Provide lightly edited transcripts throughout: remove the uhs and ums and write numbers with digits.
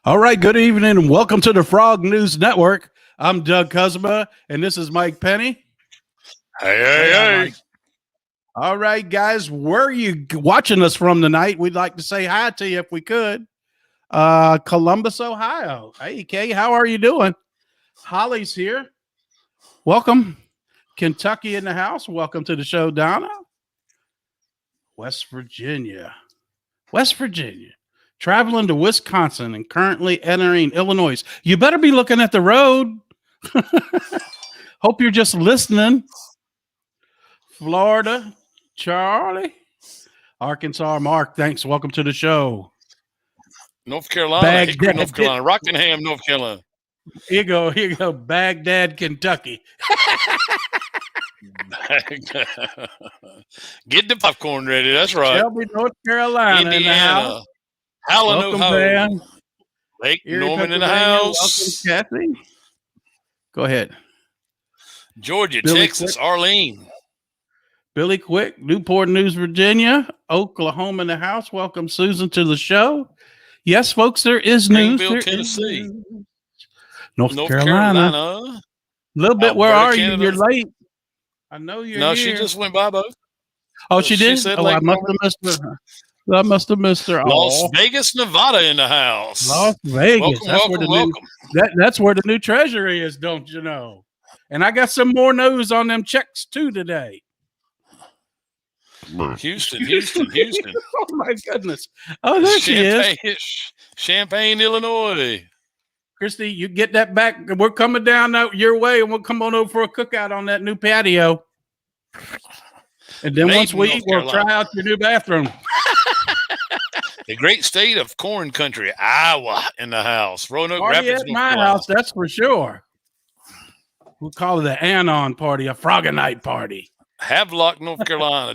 All right, good evening and welcome to the Frog News Network. I'm Doug Cuzma and this is Mike Penny. Hey. All right, guys, where are you watching us from tonight? We'd like to say hi to you if we could. Columbus, Ohio. Hey, Kay, how are you doing? Holly's here. Welcome. Kentucky in the house. Welcome to the show, Donna. West Virginia. Traveling to Wisconsin and currently entering Illinois. You better be looking at the road. Hope you're just listening. Florida, Charlie. Arkansas, Mark. Thanks. Welcome to the show. North Carolina, Hickory, North Carolina, Rockingham, North Carolina. Here you go. Baghdad, Kentucky. Get the popcorn ready. That's right. Shelby, North Carolina. Indiana. Howland, Ohio. Lake Erie, Norman in the house. Welcome, Kathy. Go ahead. Georgia, Billy Texas, Quick. Arlene. Billy Quick, Newport News, Virginia. Oklahoma in the house. Welcome, Susan, to the show. Yes, folks, there is news. Greenville, Tennessee. North Carolina. A little bit. Alberta, Where are Canada. you? You're late. I know you're No, here. she just went by both. Oh, she did? said I must have missed her. Las Vegas, Nevada in the house. Las Vegas. Welcome. That's where the new treasury is, don't you know? And I got some more news on them checks too today. Houston. Oh my goodness. Oh, there she is. Champaign, Illinois. Christy, you get that back. We're coming down your way and we'll come on over for a cookout on that new patio. And then once we eat, we'll try out your new bathroom. The great state of corn country, Iowa, in the house. Roanoke Party Rapids, at my house, that's for sure. We'll call it an Anon party, a Froggenite party. Havelock, North Carolina,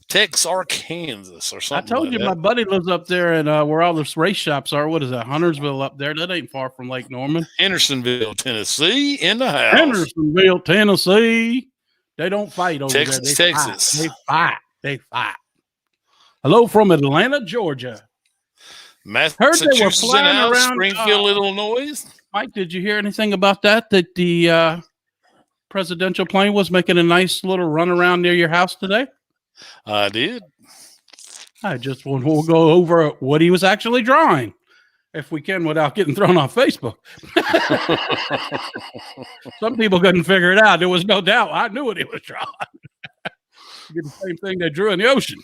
Texarkana, or something. I told you my buddy lives up there and where all the race shops are. What is that? Huntersville up there. That ain't far from Lake Norman. Hendersonville, Tennessee, in the house. Hendersonville, Tennessee. They don't fight over Texas, there. Texas. They fight. Hello from Atlanta, Georgia. Massachusetts in the house. Around, Springfield, Illinois. Mike, did you hear anything about that? That the presidential plane was making a nice little run around near your house today? I did. We'll go over what he was actually drawing, if we can, without getting thrown off Facebook. Some people couldn't figure it out. There was no doubt. I knew what he was drawing. Did the same thing they drew in the ocean.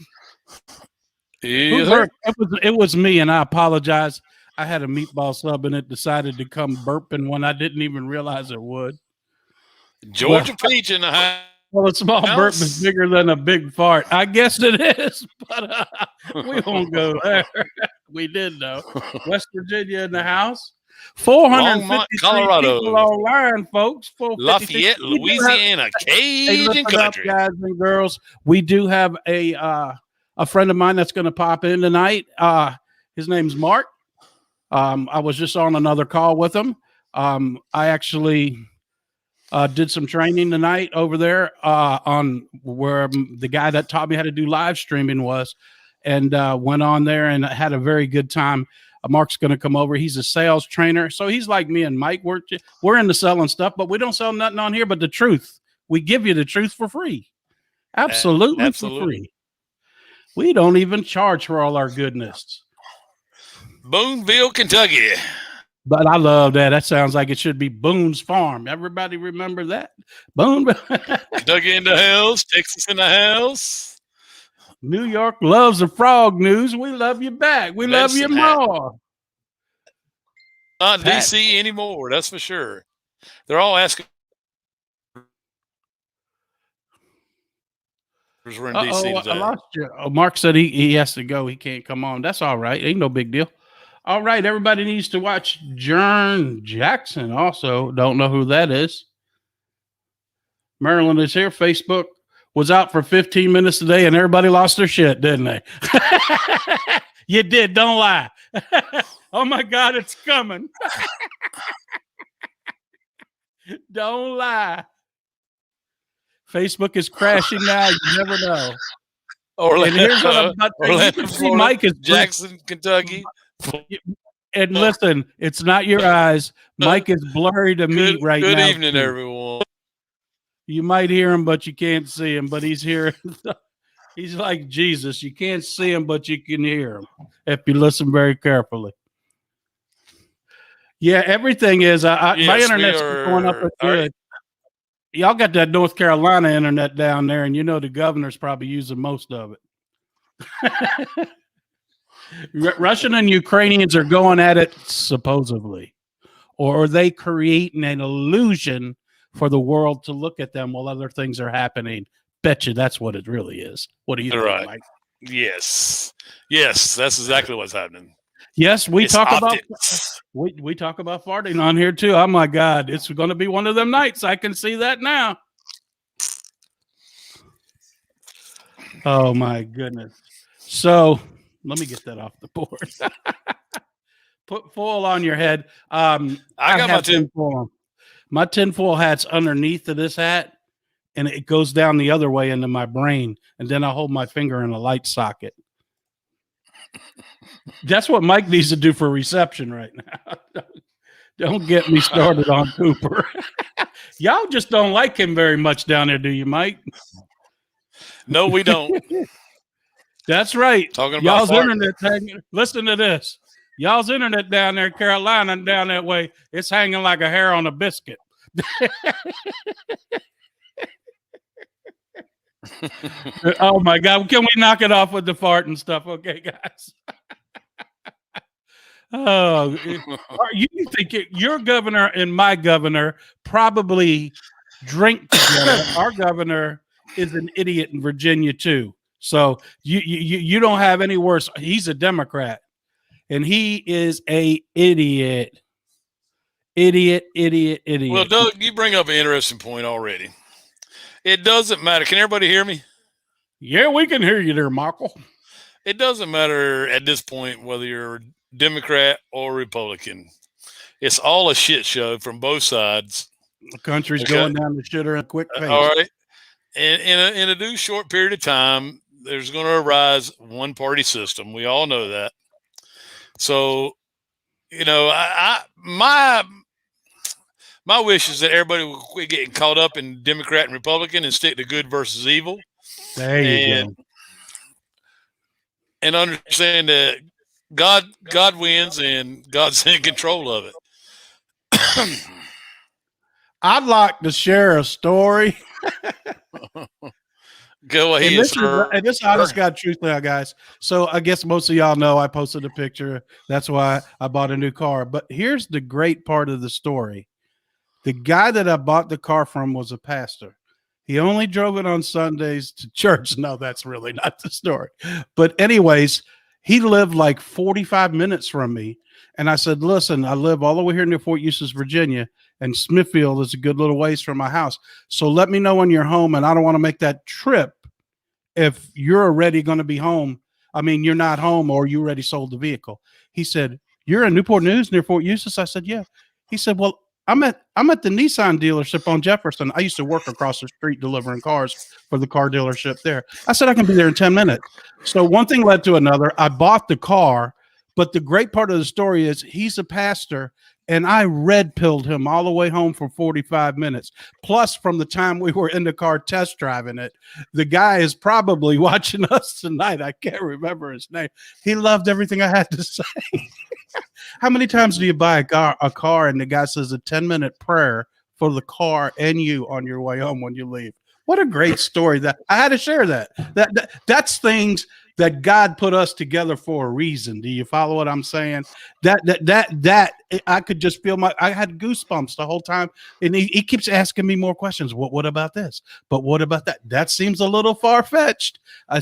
It was me, and I apologize. I had a meatball sub, and it decided to come burping when I didn't even realize it would. Georgia Peach in the house. Well, a small burp is bigger than a big fart. I guess it is, but we won't go there. We did, though. West Virginia in the house. 453 Colorado. people online, folks. Lafayette, Louisiana, Cajun country. Guys and girls, we do have a friend of mine that's going to pop in tonight. His name's Mark. I was just on another call with him. I actually did some training tonight over there on where the guy that taught me how to do live streaming was, and went on there and had a very good time. Mark's going to come over. He's a sales trainer. So he's like me and Mike. We're into selling stuff, but we don't sell nothing on here but the truth. We give you the truth for free. Absolutely. For free. We don't even charge for all our goodness. Boonville, Kentucky. But I love that. That sounds like it should be Boone's Farm. Everybody remember that? Boone. Kentucky in the house. Texas in the house. New York loves the Frog News. We love you back. We love you more. Not DC anymore, that's for sure. They're all asking. We're in DC today. I lost you. Oh, Mark said he has to go. He can't come on. That's all right. Ain't no big deal. All right, everybody needs to watch Jern Jackson. Also, don't know who that is. Maryland is here. Facebook was out for 15 minutes today, and everybody lost their shit, didn't they? You did. Don't lie. Oh my God, it's coming. Don't lie. Facebook is crashing now. You never know. Orlando, And here's what I'm about to say. You can see Florida, Mike is Jackson, Kentucky. And listen, it's not your eyes. Mike is blurry to me right now. Good evening, everyone. You might hear him, but you can't see him. But he's here. He's like Jesus. You can't see him, but you can hear him if you listen very carefully. Yeah, everything is. My internet's going up good. Y'all got that North Carolina internet down there, and you know the governor's probably using most of it. Russian and Ukrainians are going at it supposedly, or are they creating an illusion for the world to look at them while other things are happening? Bet you that's what it really is. What do you think, Mike? Yes, that's exactly what's happening. Yes, we talk about farting on here too. Oh my God, it's going to be one of them nights. I can see that now. Oh my goodness. So let me get that off the board. Put foil on your head. I got my tinfoil. My tinfoil hat's underneath of this hat, and it goes down the other way into my brain, and then I hold my finger in a light socket. That's what Mike needs to do for reception right now. Don't get me started on Cooper. Y'all just don't like him very much down there, do you, Mike? No, we don't. That's right. Talking about y'all's internet. Listen to this. Y'all's internet down there in Carolina and down that way, it's hanging like a hair on a biscuit. Oh my God. Can we knock it off with the fart and stuff? Okay, guys. Oh, you think your governor and my governor probably drink together? Our governor is an idiot in Virginia too. So you don't have any worse. He's a Democrat, and he is a idiot. Well, Doug, you bring up an interesting point already. It doesn't matter. Can everybody hear me? Yeah, we can hear you there, Michael. It doesn't matter at this point whether you're Democrat or Republican. It's all a shit show from both sides. The country's going down the shitter in a quick pace. All right. And in a due short period of time, there's going to arise one party system. We all know that. So, you know, my wish is that everybody will quit getting caught up in Democrat and Republican and stick to good versus evil. There you go. And understand that God wins and God's in control of it. I'd like to share a story. Go ahead, sir. And this honest God truth now, guys. So I guess most of y'all know I posted a picture. That's why I bought a new car. But here's the great part of the story. The guy that I bought the car from was a pastor. He only drove it on Sundays to church. No, that's really not the story. But anyways, he lived like 45 minutes from me. And I said, listen, I live all the way here near Fort Eustis, Virginia, and Smithfield is a good little ways from my house. So let me know when you're home, and I don't want to make that trip if you're already going to be home. I mean, you're not home or you already sold the vehicle. He said, you're in Newport News near Fort Eustis? I said, yeah. He said, well, I'm at the Nissan dealership on Jefferson. I used to work across the street delivering cars for the car dealership there. I said, I can be there in 10 minutes. So one thing led to another. I bought the car. But the great part of the story is he's a pastor, and I red-pilled him all the way home for 45 minutes. Plus, from the time we were in the car test driving it, the guy is probably watching us tonight. I can't remember his name. He loved everything I had to say. How many times do you buy a car and the guy says a 10-minute prayer for the car and you on your way home when you leave? What a great story. That I had to share that. That's things that God put us together for a reason. Do you follow what I'm saying? That I could just feel I had goosebumps the whole time. And he keeps asking me more questions. What about this? But what about that? That seems a little far-fetched. I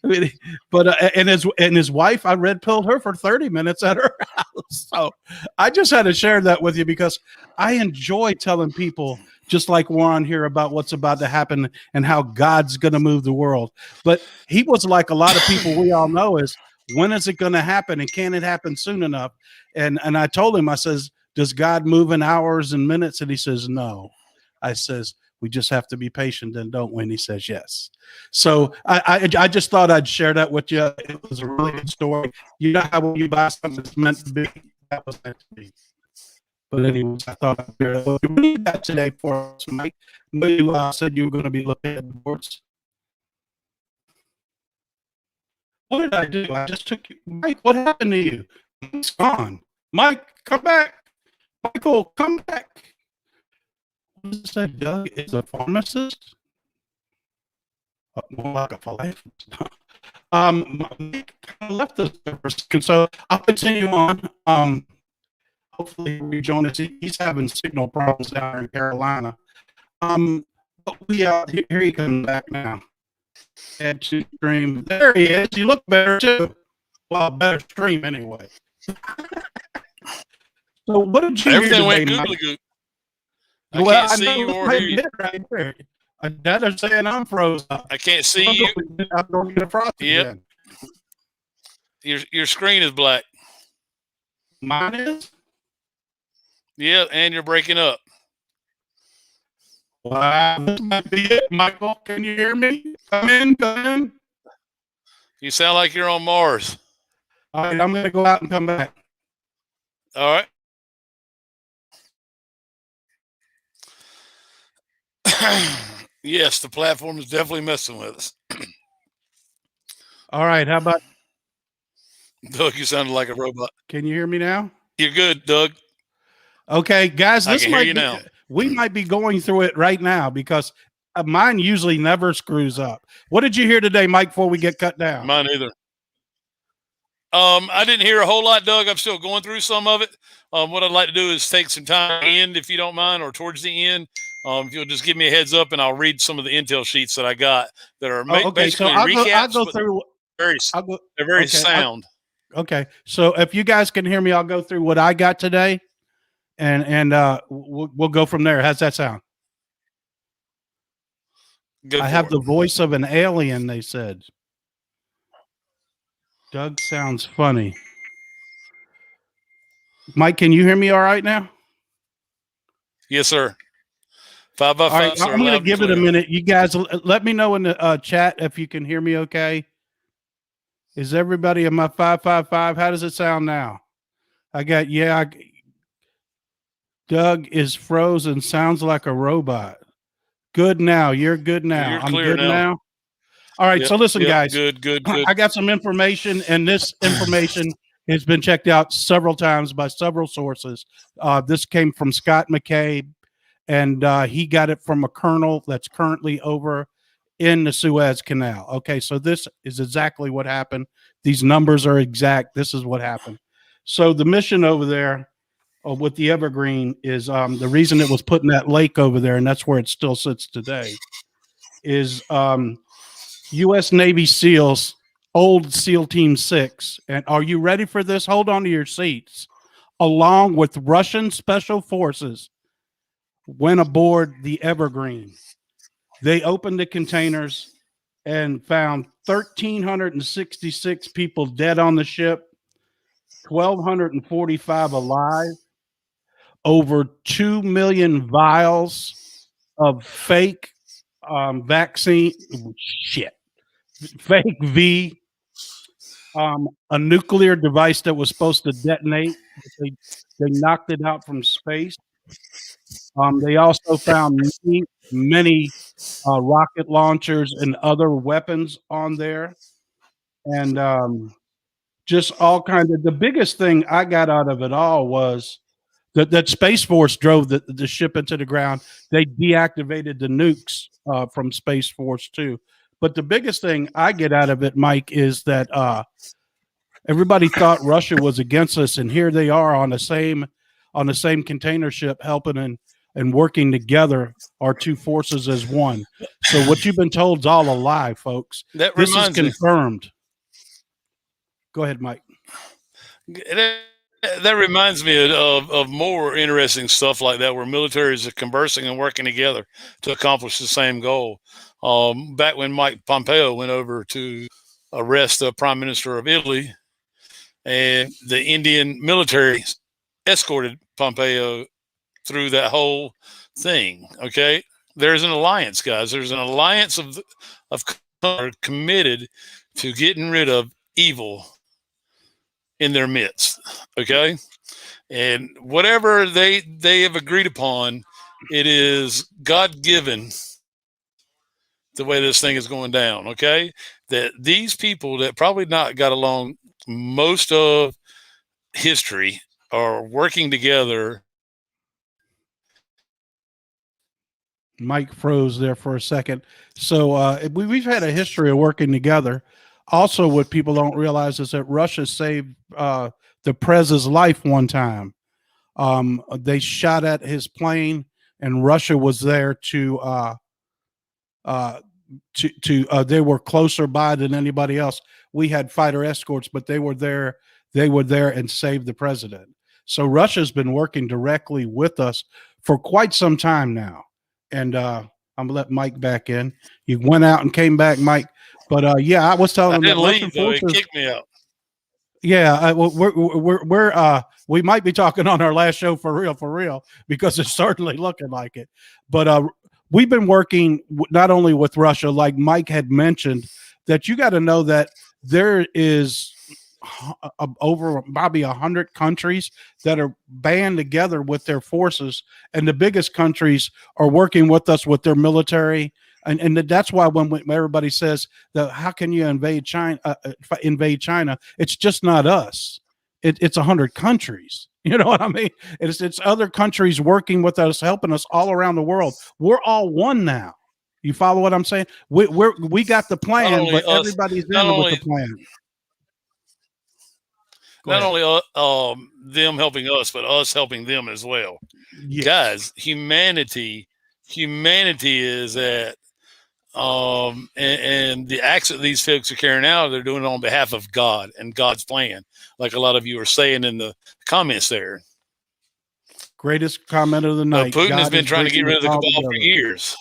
mean, but and his wife, I red pilled her for 30 minutes at her house. So I just had to share that with you because I enjoy telling people, just like we're on here, about what's about to happen and how God's going to move the world. But he was like a lot of people we all know, is when is it going to happen, and can it happen soon enough? And I told him, I says, does God move in hours and minutes? And he says, no. I says, we just have to be patient, then, don't we? And he says, yes. So I just thought I'd share that with you. It was a really good story. You know how when you buy something that's meant to be, that was meant to be. But anyways, I thought I'd share that. What do you got today for us, Mike? You said you were going to be looking at the boards. What did I do? I just took you. Mike, what happened to you? Mike's gone. Mike, come back. Michael, come back. What does it say? Doug is a pharmacist? More like a philanthropist. Mike kind of left us for a second, so I'll continue on. Hopefully he'll rejoin us. He's having signal problems down in Carolina. But here he comes back now. Add to stream. There he is. You look better too. Well, better stream anyway. So what did you Everything hear went today, googly goo. Mike? I can't see you or hear you. Right there. They're saying I'm frozen. I can't see you. I'm going to get a frost again. Your screen is black. Mine is? Yeah, and you're breaking up. Wow, this might be it, Michael. Can you hear me? Come in. You sound like you're on Mars. All right, I'm going to go out and come back. All right. Yes, the platform is definitely messing with us. All right, how about Doug? You sounded like a robot. Can you hear me now? You're good, Doug. Okay, guys, I can hear you now. We might be going through it right now because mine usually never screws up. What did you hear today, Mike, before we get cut down? Mine either. I didn't hear a whole lot, Doug. I'm still going through some of it. What I'd like to do is take some time at the end, if you don't mind, or towards the end. If you'll just give me a heads up, and I'll read some of the intel sheets that I got that are basically recaps. I'll go through. They're very sound. Okay, so if you guys can hear me, I'll go through what I got today, and we'll go from there. How's that sound? I have the voice of an alien, they said. Doug sounds funny. Mike, can you hear me all right now? Yes, sir. 5 by 5. Right, I'm going to give it a minute. You guys, let me know in the chat if you can hear me okay. Is everybody in my 555? How does it sound now? Doug is frozen. Sounds like a robot. Good now. You're good now. I'm good now. All right. So listen, guys. Good. I got some information, and this information has been checked out several times by several sources. This came from Scott McCabe, and he got it from a colonel that's currently over in the Suez Canal. Okay, so this is exactly what happened. These numbers are exact. This is what happened. So the mission over there with the Evergreen is the reason it was put in that lake over there, and that's where it still sits today, is U.S. Navy SEALs, old SEAL Team 6. And are you ready for this? Hold on to your seats. Along with Russian Special Forces, went aboard the Evergreen. They opened the containers and found 1,366 people dead on the ship, 1,245 alive, over 2 million vials of fake vaccine, fake V, a nuclear device that was supposed to detonate. They knocked it out from space. They also found many rocket launchers and other weapons on there, and just all kinds of. The biggest thing I got out of it all was that Space Force drove the ship into the ground. They deactivated the nukes from Space Force too, But the biggest thing I get out of it, Mike, is that everybody thought Russia was against us, and here they are on the same container ship, helping and working together, our two forces as one. So what you've been told is all a lie, folks. That This is reminds me. confirmed. Go ahead, Mike. That reminds me of more interesting stuff like that, where militaries are conversing and working together to accomplish the same goal. Back when Mike Pompeo went over to arrest the Prime Minister of Italy, and the Indian military escorted Pompeo through that whole thing. Okay, there's an alliance, guys. There's an alliance of committed to getting rid of evil in their midst. Okay, and whatever they have agreed upon, it is God-given. The way this thing is going down, okay, that these people that probably not got along most of history are working together. Mike froze there for a second. So we've had a history of working together. Also, what people don't realize is that Russia saved the Prez's life one time. They shot at his plane, and Russia was there to they were closer by than anybody else. We had fighter escorts, but they were there and saved the president. So Russia's been working directly with us for quite some time now. And I'm gonna let Mike back in. He went out and came back, Mike. But yeah, I was telling him that Russian forces kicked me out. Yeah, we might be talking on our last show for real, because it's certainly looking like it. But we've been working not only with Russia, like Mike had mentioned, that you got to know that there is over probably 100 countries that are band together with their forces, and the biggest countries are working with us with their military. And that's why when everybody says that, how can you invade China? It's just not us. It's 100 countries. You know what I mean? It's other countries working with us, helping us all around the world. We're all one now. You follow what I'm saying? We got the plan, but everybody's in with the plan. Not only them helping us, but us helping them as well. Yes. Guys, humanity is at and the acts that these folks are carrying out, they're doing it on behalf of God and God's plan, like a lot of you are saying in the comments there. Greatest comment of the night. Putin has been trying to get rid of the cabal for years.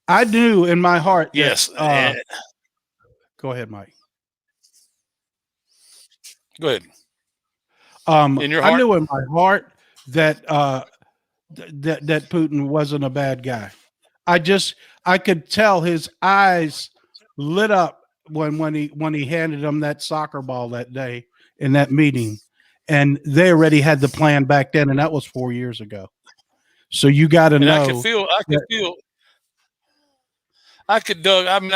I knew in my heart. Yes. Go ahead, Mike. Go ahead. In your heart? I knew in my heart that that Putin wasn't a bad guy. I could tell his eyes lit up when he handed him that soccer ball that day in that meeting, and they already had the plan back then, and that was 4 years ago. So you got to know. I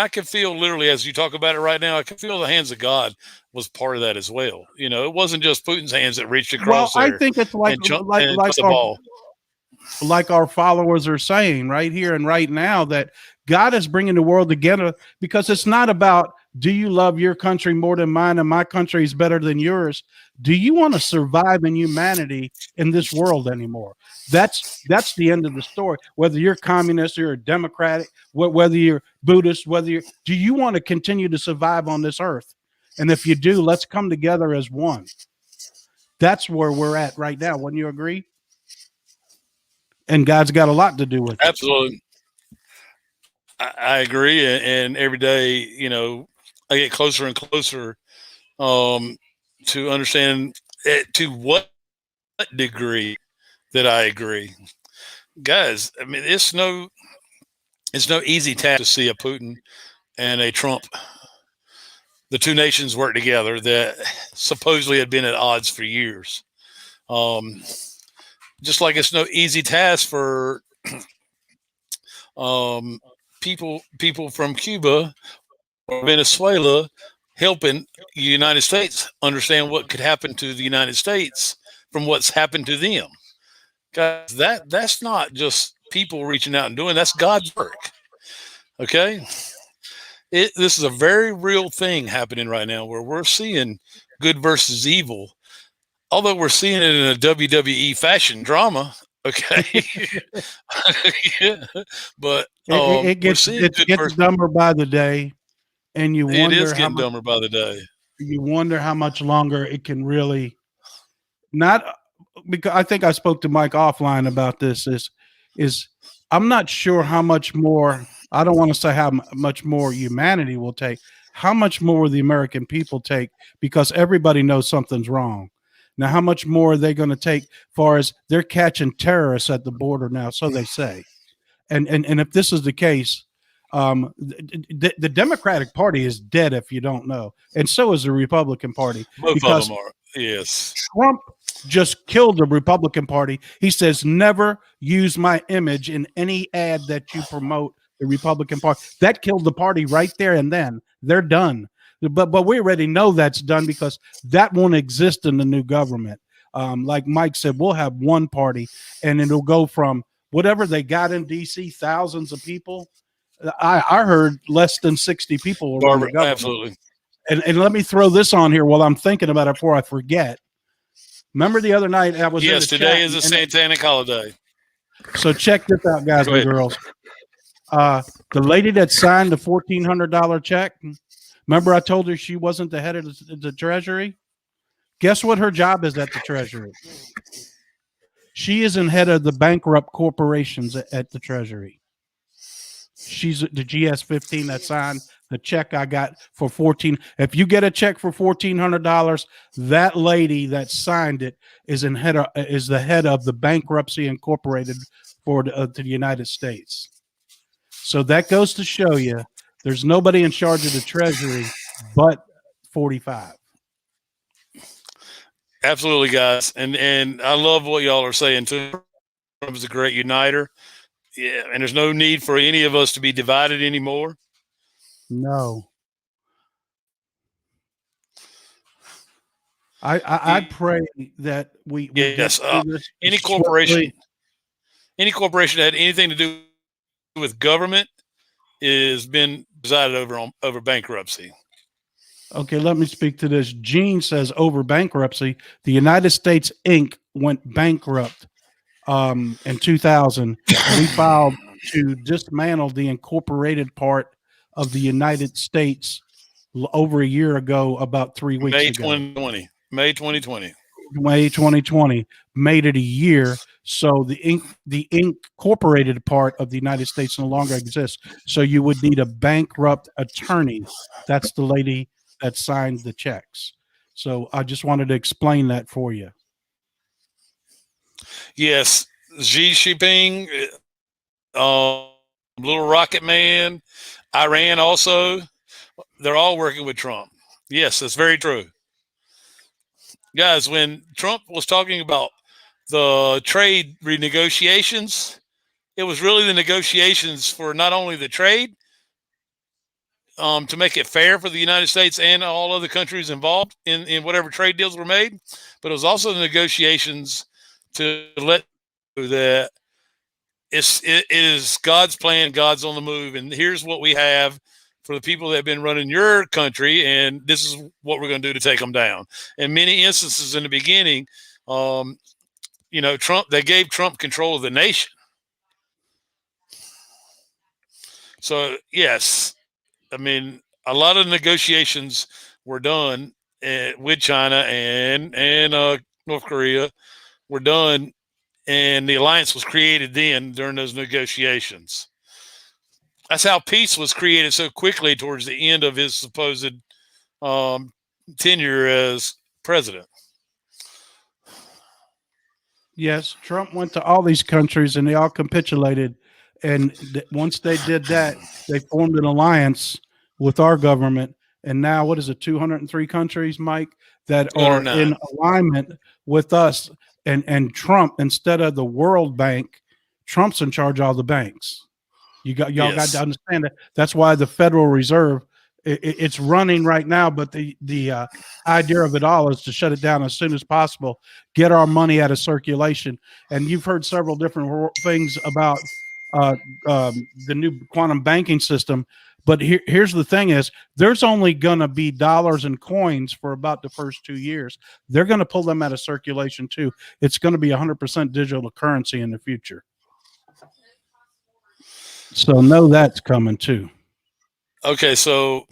could feel literally, as you talk about it right now, I could feel the hands of God was part of that as well. You know, it wasn't just Putin's hands that reached across there. I think it's like our followers are saying right here and right now, that God is bringing the world together, because it's not about, do you love your country more than mine and my country is better than yours? Do you want to survive in humanity in this world anymore? That's the end of the story. Whether you're communist, you're a democratic, whether you're Buddhist, do you want to continue to survive on this earth? And if you do, let's come together as one. That's where we're at right now. Wouldn't you agree? And God's got a lot to do with it. Absolutely. I agree. And every day, you know, I get closer and closer to understand to what degree that I agree. Guys, I mean, it's no easy task to see a Putin and a Trump, the two nations work together that supposedly had been at odds for years. Just like it's no easy task for people from Cuba or Venezuela helping the United States understand what could happen to the United States from what's happened to them. Guys, that's not just people reaching out and doing. That's God's work. Okay. This is a very real thing happening right now where we're seeing good versus evil, although we're seeing it in a WWE fashion drama. Okay. Yeah. But It we're gets seeing it good gets versus. dumber by the day, and It is getting dumber by the day. you wonder how much longer it can really not because I think I spoke to Mike offline about this is I'm not sure how much more I don't want to say how much more humanity will take. How much more will the American people take because everybody knows something's wrong. Now, how much more are they going to take far as they're catching terrorists at the border now, so they say. And if this is the case, the Democratic Party is dead if you don't know, and so is the Republican Party Both of because them are. Yes. Trump just killed the Republican Party. He says, never use my image in any ad that you promote the Republican Party. That killed the party right there and then. They're done. But we already know that's done because that won't exist in the new government. Like Mike said, we'll have one party and it'll go from whatever they got in DC, thousands of people. I heard less than 60 people will run the government. Absolutely. And let me throw this on here while I'm thinking about it before I forget. Remember the other night I was in the today chat is a satanic holiday. So check this out, guys and girls. The lady that signed the $1,400 check, remember I told her she wasn't the head of the Treasury? Guess what her job is at the Treasury? She is in head of the bankrupt corporations at the Treasury. She's the GS-15 that signed the check I got for 14. If you get a check for $1,400, that lady that signed it is the head of the bankruptcy incorporated for to the United States. So that goes to show you there's nobody in charge of the Treasury but 45. Absolutely, guys, and I love what y'all are saying too. Trump is a great uniter. Yeah, and there's no need for any of us to be divided anymore. No. I pray that we yes, any corporation that had anything to do with government is been presided over bankruptcy. Okay, let me speak to this. Gene says over bankruptcy, the United States Inc. went bankrupt in 2000. We filed to dismantle the incorporated part of the United States over a year ago, about 3 weeks ago. May 2020. May 2020 made it a year. So the incorporated part of the United States no longer exists. So you would need a bankrupt attorney. That's the lady that signed the checks. So I just wanted to explain that for you. Yes, Xi Jinping, Little Rocket Man, Iran also, they're all working with Trump. Yes, that's very true. Guys, when Trump was talking about the trade renegotiations, it was really the negotiations for not only the trade, to make it fair for the United States and all other countries involved in whatever trade deals were made, but it was also the negotiations to let that it is God's plan, God's on the move, and here's what we have for the people that have been running your country, and this is what we're going to do to take them down. In many instances in the beginning, they gave Trump control of the nation. So, yes, I mean, a lot of negotiations were done with China and North Korea were done, and the alliance was created then during those negotiations. That's how peace was created so quickly towards the end of his supposed tenure as president. Yes, Trump went to all these countries and they all capitulated. And once they did that, they formed an alliance with our government. And now, what is it, 203 countries, Mike, that are in alignment with us. And Trump, instead of the World Bank, Trump's in charge of all the banks. Y'all got to understand that. That's why the Federal Reserve It's running right now, but the idea of it all is to shut it down as soon as possible, get our money out of circulation. And you've heard several different things about uh, the new quantum banking system. But here's the thing: is there's only going to be dollars and coins for about the first 2 years. They're going to pull them out of circulation too. It's going to be 100% digital currency in the future. So know that's coming too. Okay, so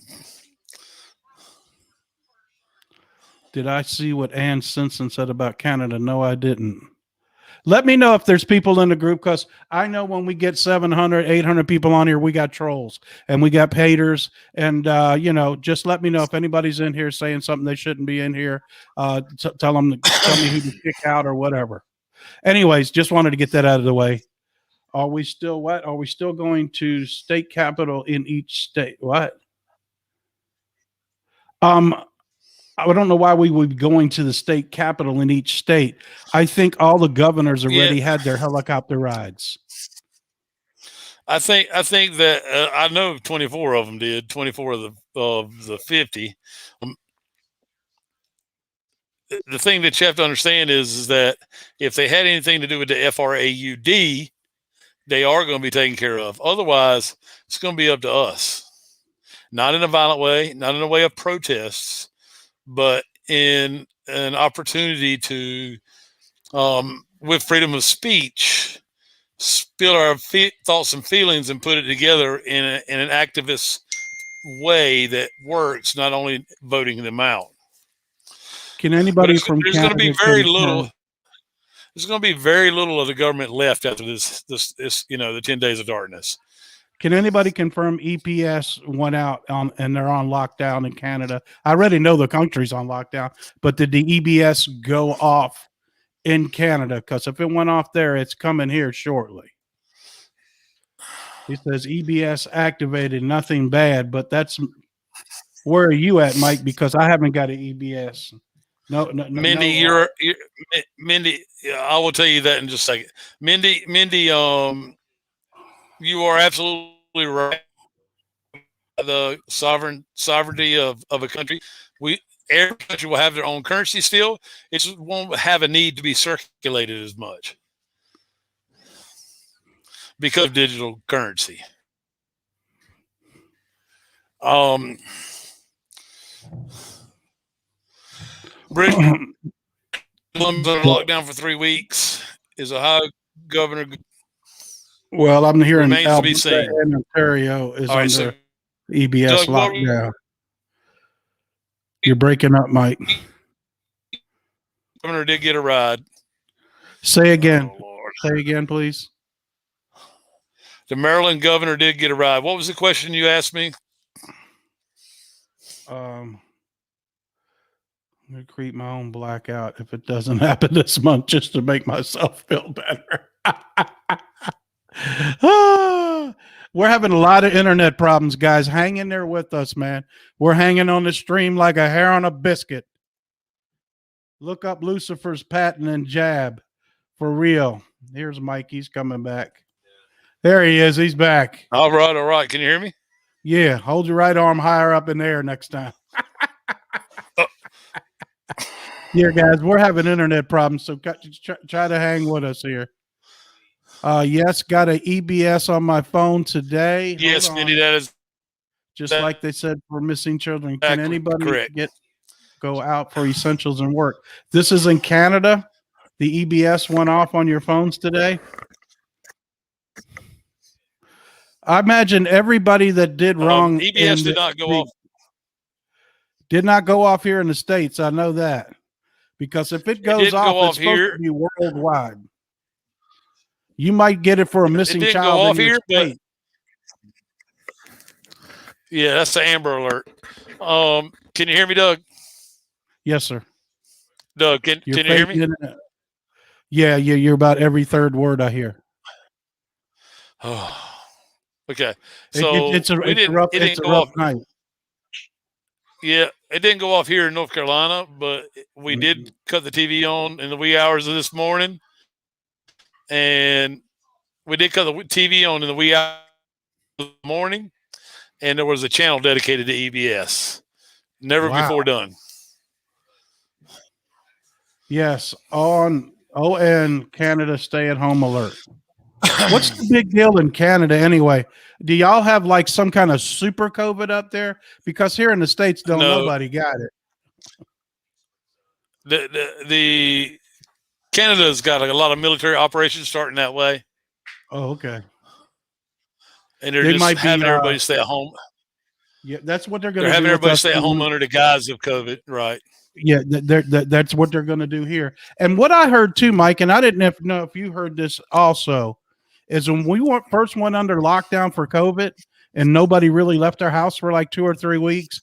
did I see what Ann Simpson said about Canada? No, I didn't. Let me know if there's people in the group, because I know when we get 700, 800 people on here, we got trolls and we got haters. And, just let me know if anybody's in here saying something they shouldn't be in here. Tell me who to kick out or whatever. Anyways, just wanted to get that out of the way. Are we still what? Are we still going to state capital in each state? What? I don't know why we would be going to the state capital in each state. I think all the governors already had their helicopter rides. I think that I know 24 of them did. 24 of the 50. The thing that you have to understand is that if they had anything to do with the FRAUD, they are going to be taken care of. Otherwise, it's going to be up to us. Not in a violent way, not in a way of protests, but in an opportunity to, with freedom of speech, spill our thoughts and feelings and put it together in an activist way that works, not only voting them out. Can anybody from there's going to be very little. There's going to be very little of the government left after this, the 10 days of darkness. Can anybody confirm EPS went out and they're on lockdown in Canada? I already know the country's on lockdown, but did the EBS go off in Canada? Because if it went off there, it's coming here shortly. He says EBS activated, nothing bad, but that's where are you at, Mike? Because I haven't got an EBS. No, Mindy, no, Mindy. I will tell you that in just a second. Mindy, you are absolutely right. The sovereignty of a country. Every country will have their own currency still. It just won't have a need to be circulated as much because of digital currency. Britain on lockdown for 3 weeks. Is Ohio governor? Well, I'm hearing remains to be seen. And Ontario is under EBS Doug, lockdown. You're breaking up, Mike. Governor did get a ride. Say again. Oh, say again, please. The Maryland governor did get a ride. What was the question you asked me? I'm going to create my own blackout if it doesn't happen this month, just to make myself feel better. We're having a lot of internet problems, guys. Hang in there with us, man. We're hanging on the stream like a hair on a biscuit. Look up Lucifer's patent and jab. For real. Here's Mike. He's coming back. There he is. He's back. All right. All right. Can you hear me? Yeah. Hold your right arm higher up in the air next time. Yeah, guys, we're having internet problems, so try to hang with us here. Yes, got an EBS on my phone today. Yes, Mindy, that is just like they said for missing children. Can anybody go out for essentials and work? This is in Canada. The EBS went off on your phones today. I imagine everybody that did wrong. EBS did not go off. Did not go off here in the States. I know that. Because if it goes off, it's supposed to be worldwide. You might get it for a missing child in your state. Yeah, that's the Amber Alert. Can you hear me, Doug? Yes, sir. Doug, can you hear me? Yeah, you're about every third word I hear. Oh, okay. So it's a rough night. Yeah, it didn't go off here in North Carolina, but we did cut the TV on in the wee hours of this morning. And we did cut the TV on in the wee hours of the morning. and there was a channel dedicated to EBS. Never Wow. before done. Yes, on ON Canada stay-at-home alert. What's the big deal in Canada anyway? Do y'all have like some kind of super COVID up there? Because here in the States, don't No, nobody got it. the Canada's got a lot of military operations starting that way, Oh, okay. and they're They just might be. having everybody stay at home. Yeah, that's what they're going They're to do having with everybody us. stay at home under the guise of COVID, right? Yeah, that's what they're going to do here. And what I heard too, Mike, and I didn't know if you heard this also, is when we first went under lockdown for COVID, and nobody really left their house for like 2 or 3 weeks.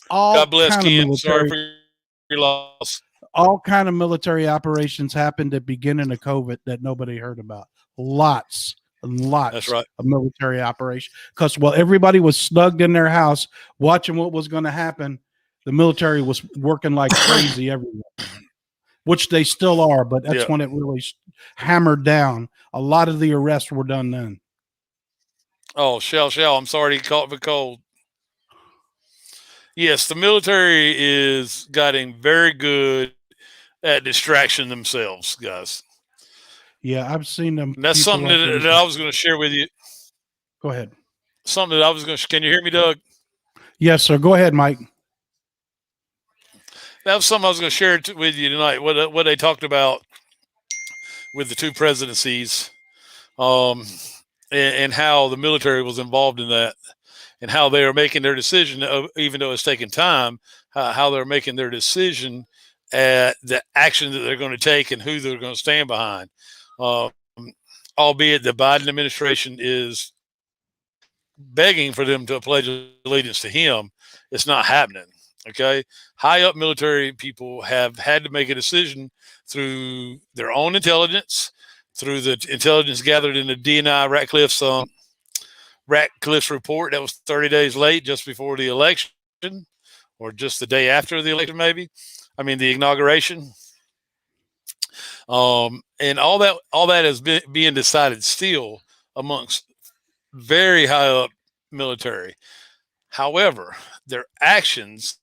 God bless Kind of Ken. Sorry military, for your loss. all kind of military operations happened at the beginning of COVID that nobody heard about. Lots and lots That's right. of military operation because while everybody was snugged in their house watching what was going to happen, the military was working like crazy everywhere, which they still are. But that's when it really hammered down. A lot of the arrests were done then. Oh, Shell, I'm sorry he caught the cold. Yes, the military is getting very good at distraction themselves, guys. Yeah, I've seen them. And that's something that I was going to share with you. Go ahead. Something that I was going to. Can you hear me, Doug? Yes, sir. Go ahead, Mike. That was something I was going to share with you tonight. What they talked about with the two presidencies, and how the military was involved in that, and how they are making their decision, even though it's taking time. How they're making their decision at the action that they're going to take and who they're going to stand behind. Albeit the Biden administration is begging for them to pledge allegiance to him, it's not happening. Okay. High up military people have had to make a decision through their own intelligence, through the intelligence gathered in the DNI Ratcliffe's report that was 30 days late just before the election, or just the day after the election, maybe. I mean, the inauguration. And all that is being decided still amongst very high up military. However, their actions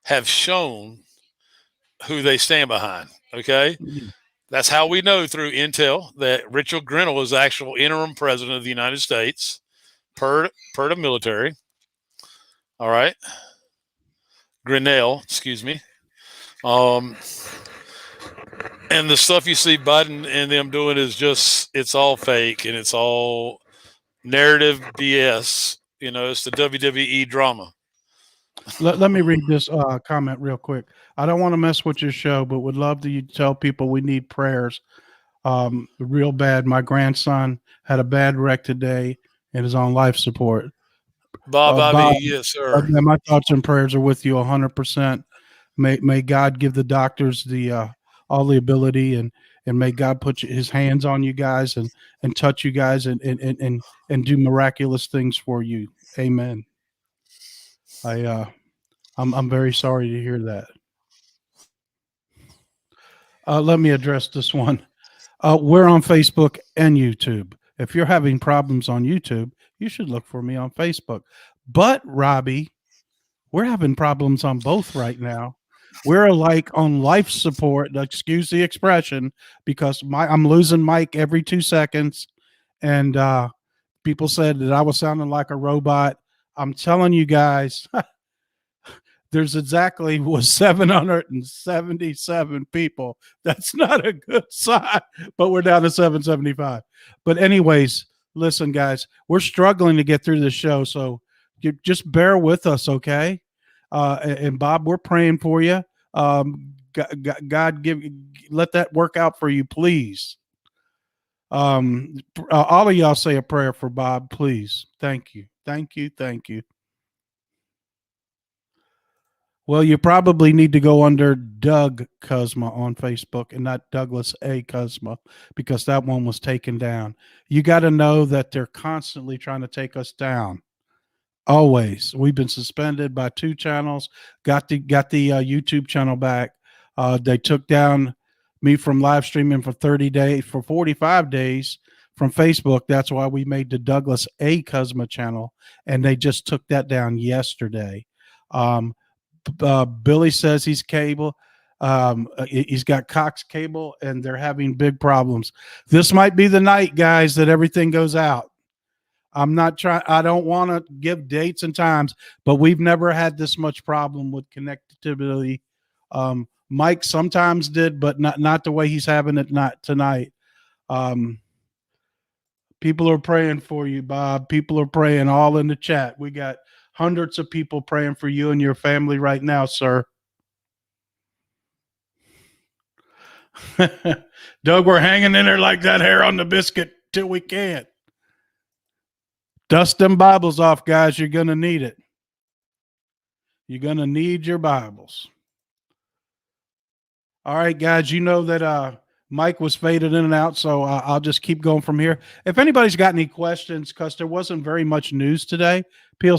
have shown who they stand behind. Okay. Mm-hmm. That's how we know through intel that Richard Grinnell is the actual interim president of the United States per the military. All right. Grinnell, excuse me. And the stuff you see Biden and them doing is just, it's all fake and it's all narrative BS. You know, it's the WWE drama. Let me read this comment real quick. I don't want to mess with your show, but would love to tell people we need prayers. Real bad. My grandson had a bad wreck today and is on life support. Bob, yes, sir. My thoughts and prayers are with you 100%. May God give the doctors the all the ability, and may God put his hands on you guys and touch you guys and do miraculous things for you. Amen. I'm very sorry to hear that. Let me address this one. We're on Facebook and YouTube. If you're having problems on YouTube, you should look for me on Facebook. But Robbie, we're having problems on both right now. We're like on life support, excuse the expression, because I'm losing Mike every 2 seconds. And people said that I was sounding like a robot. I'm telling you guys, there's exactly 777 people. That's not a good sign, but we're down to 775. But anyways, listen, guys, we're struggling to get through this show. So you just bear with us, okay? And Bob, we're praying for you. God let that work out for you, please. All of y'all say a prayer for Bob, please. Thank you. Thank you. Thank you. Well, you probably need to go under Doug Kuzma on Facebook and not Douglas A. Kuzma, because that one was taken down. You got to know that they're constantly trying to take us down. Always. We've been suspended by 2 channels, got the YouTube channel back. They took down me from live streaming for 30 days, for 45 days from Facebook. That's why we made the Douglas A. Cosma channel, and they just took that down yesterday. Billy says he's cable. He's got Cox cable, and they're having big problems. This might be the night, guys, that everything goes out. I'm not trying. I don't want to give dates and times, but we've never had this much problem with connectivity. Mike sometimes did, but not the way he's having it not tonight. People are praying for you, Bob. People are praying all in the chat. We got hundreds of people praying for you and your family right now, sir. Doug, we're hanging in there like that hair on the biscuit till we can't. Dust them Bibles off, guys. You're going to need it. You're going to need your Bibles. All right, guys, you know that Mike was faded in and out, so I'll just keep going from here. If anybody's got any questions, because there wasn't very much news today, feel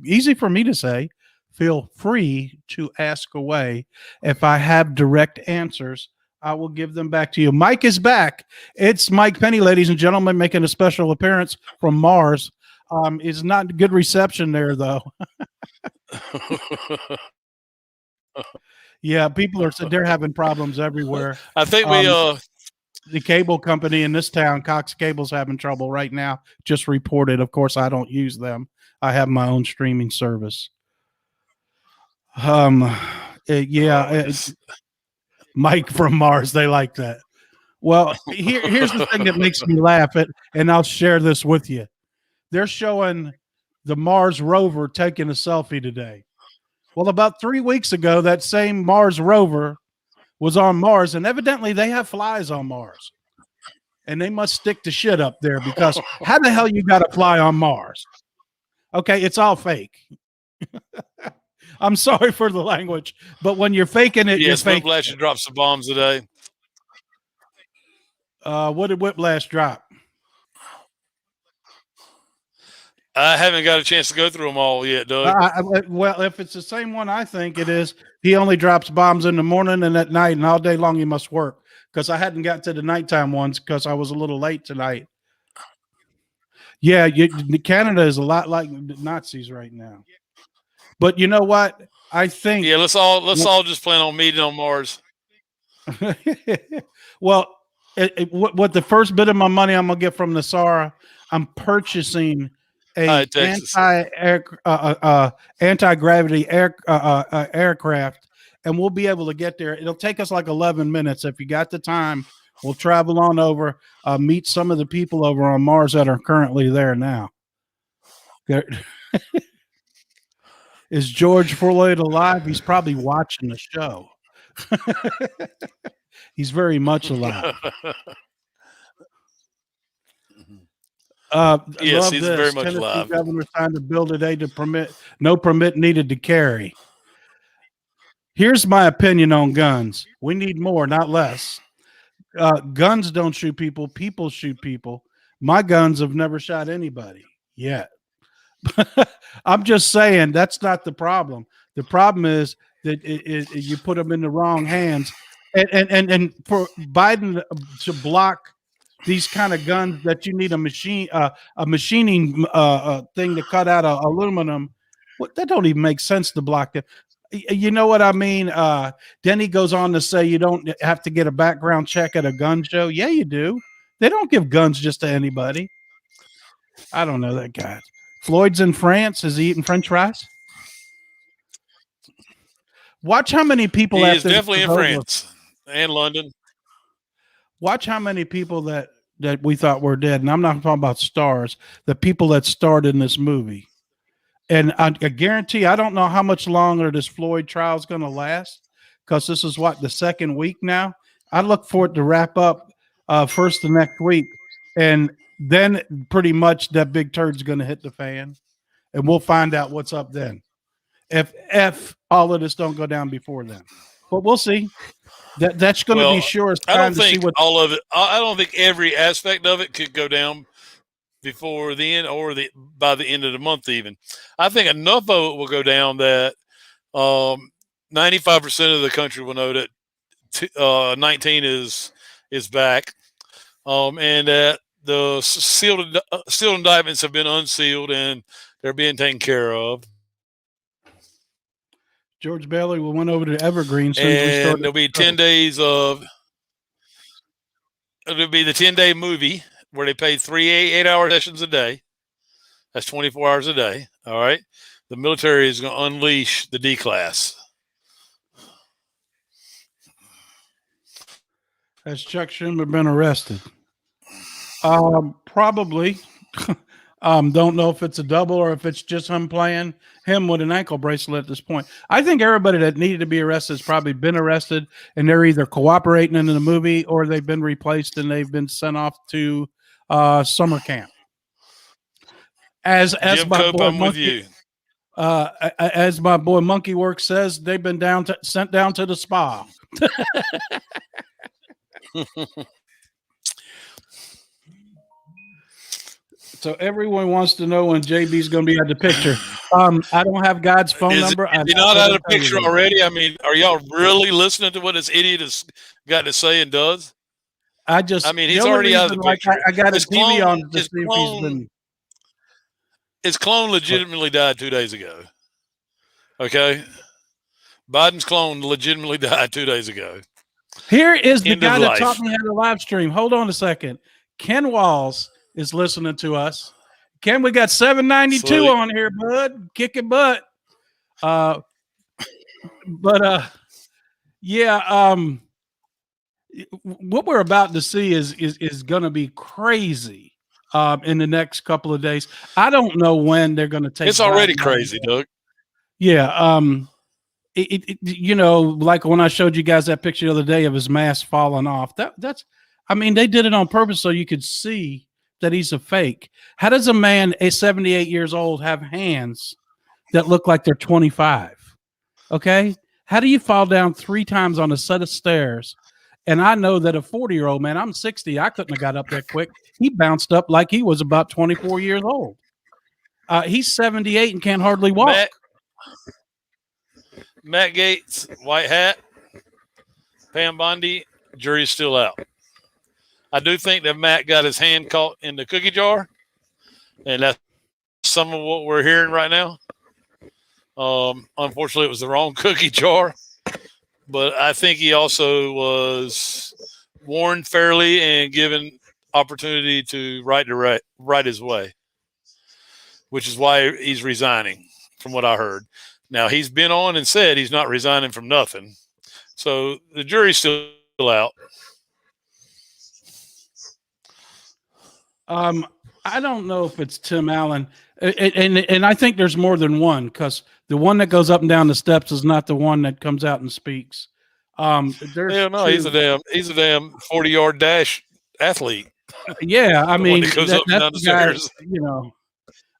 easy for me to say, feel free to ask away. If I have direct answers, I will give them back to you. Mike is back. It's Mike Penny, ladies and gentlemen, making a special appearance from Mars. It's not good reception there, though. Yeah, people are they're having problems everywhere. I think the cable company in this town, Cox Cable's having trouble right now. Just reported. Of course, I don't use them. I have my own streaming service. Mike from Mars, they like that. Well, here's the thing that makes me laugh at, and I'll share this with you. They're showing the Mars rover taking a selfie today. Well, about 3 weeks ago, that same Mars rover was on Mars, and evidently they have flies on Mars. And they must stick the shit up there, because how the hell you got to fly on Mars? Okay, it's all fake. I'm sorry for the language, but when you're faking it, yes, you're faking Whiplash dropped some bombs today. What did Whiplash drop? I haven't got a chance to go through them all yet, Doug. Well, if it's the same one I think it is, he only drops bombs in the morning and at night, and all day long he must work, because I hadn't got to the nighttime ones because I was a little late tonight. Yeah, Canada is a lot like the Nazis right now. But you know what? I think let's all just plan on meeting on Mars. Well, what the first bit of my money I'm gonna get from Nasara, I'm purchasing a anti-gravity aircraft, and we'll be able to get there. It'll take us like 11 minutes. If you got the time, we'll travel on over, meet some of the people over on Mars that are currently there now. Is George Floyd alive? He's probably watching the show. He's very much alive. Yes, he's very much alive. Governor signed a bill today to no permit needed to carry. Here's my opinion on guns. We need more, not less. Guns don't shoot people. People shoot people. My guns have never shot anybody yet. I'm just saying that's not the problem. The problem is that you put them in the wrong hands, and for Biden to block these kind of guns that you need a machining thing to cut out of aluminum. That don't even make sense to block it. You know what I mean? Then he goes on to say you don't have to get a background check at a gun show. Yeah, you do. They don't give guns just to anybody. I don't know that guy. Floyd's in France. Is he eating French fries? Watch how many people. He is definitely in France and London. Watch how many people that we thought were dead, and I'm not talking about stars. The people that starred in this movie, and I guarantee I don't know how much longer this Floyd trial is going to last, because this is the second week now. I look for it to wrap up first the next week, and then pretty much that big turd's going to hit the fan, and we'll find out what's up then. If all of this don't go down before then, but we'll see. That's going to be sure. I don't think all of it. I don't think every aspect of it could go down before the end or by the end of the month. Even I think enough of it will go down that 95% of the country will know that 19 is back. and that the sealed indictments have been unsealed and they're being taken care of. George Bailey went over to Evergreen as soon as we And started. there'll be 10 days of. It'll be the 10-day movie where they pay 3 8-hour sessions a day. That's 24 hours a day. All right. The military is going to unleash the D class. Has Chuck Schumer been arrested? Probably. Don't know if it's a double or if it's just him playing him with an ankle bracelet at this point. I think everybody that needed to be arrested has probably been arrested, and they're either cooperating in the movie or they've been replaced and they've been sent off to summer camp. As Jim my Cope, boy I'm with you. As my boy Monkey Work says, they've been sent down to the spa. So everyone wants to know when JB's going to be at the picture. I don't have God's phone number. Is he not out of the picture already? I mean, are y'all really listening to what this idiot has got to say and does? I mean, he's already out of the picture. I got his TV on to see if he's been. His clone legitimately died 2 days ago. Okay, Biden's clone legitimately died 2 days ago. Here is the guy that taught me how to live stream. Hold on a second. Ken Walls is listening to us. Ken, we got 792 on here, bud. Kicking butt. Yeah. What we're about to see is going to be crazy in the next couple of days. I don't know when they're going to take. It's already crazy, Doug. Yeah. You know, like when I showed you guys that picture the other day of his mask falling off. That's. I mean, they did it on purpose so you could see that he's a fake. How does a man, 78 years old, have hands that look like they're 25? Okay. How do you fall down 3 times on a set of stairs? And I know that a 40-year-old man, I'm 60, I couldn't have got up that quick. He bounced up like he was about 24 years old. He's 78 and can't hardly walk. Matt Gaetz, white hat, Pam Bondi, jury's still out. I do think that Matt got his hand caught in the cookie jar, and that's some of what we're hearing right now. Unfortunately, it was the wrong cookie jar, but I think he also was warned fairly and given opportunity to right his way, which is why he's resigning, from what I heard. Now, he's been on and said he's not resigning from nothing, so the jury's still out. I don't know if it's Tim Allen, and I think there's more than one, because the one that goes up and down the steps is not the one that comes out and speaks. He's a damn 40-yard dash athlete. Yeah, I mean, that goes up and down the stairs. You know,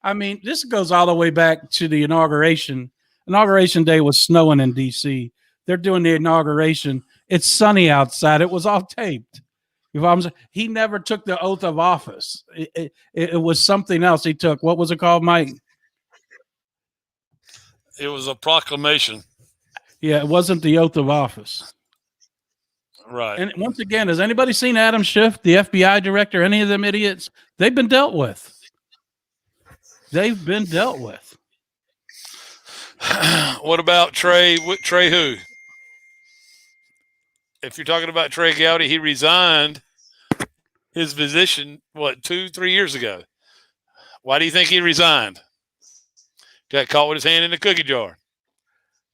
I mean, this goes all the way back to the inauguration. Inauguration day was snowing in D.C. They're doing the inauguration. It's sunny outside. It was all taped. He never took the oath of office. It was something else he took. What was it called, Mike? It was a proclamation. Yeah, it wasn't the oath of office. Right. And once again, has anybody seen Adam Schiff, the FBI director, any of them idiots? They've been dealt with. They've been dealt with. What about Trey? Trey who? If you're talking about Trey Gowdy, he resigned his position, 2-3 years ago. Why do you think he resigned? Got caught with his hand in the cookie jar.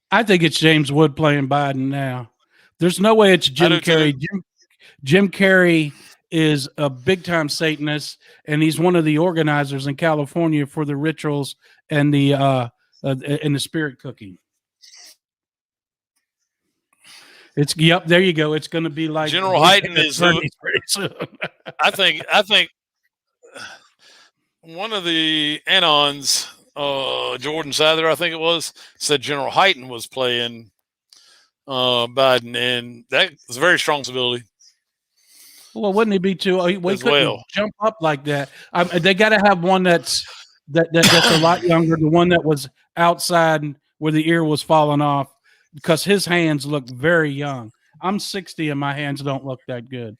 I think it's James Wood playing Biden now. There's no way it's Jim Carrey. Jim Carrey is a big-time Satanist, and he's one of the organizers in California for the rituals and the spirit cooking. There you go. It's going to be like General Hyten is I think one of the Anons, Jordan Sather, I think it was, said General Hyten was playing Biden, and that was a very strong possibility. Well, wouldn't he be too? He couldn't jump up like that. They got to have one that's a lot younger. The one that was outside where the ear was falling off, because his hands look very young. I'm 60 and my hands don't look that good.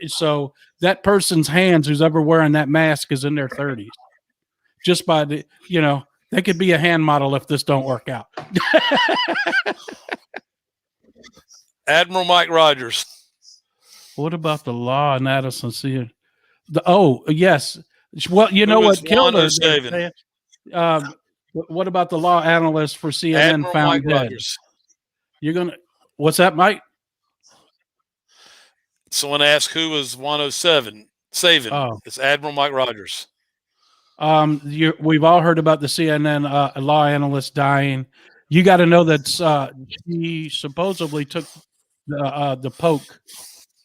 So that person's hands who's ever wearing that mask is in their 30s. Just by the, they could be a hand model if this don't work out. Admiral Mike Rogers. What about the law in Addison? See, yes. Well, you know what killed her? What about the law analyst for CNN Admiral found Mike dead? Rogers. What's that, Mike? Someone asked who was 107 saving. Oh. It's Admiral Mike Rogers. We've all heard about the CNN law analyst dying. You got to know that she supposedly took the poke,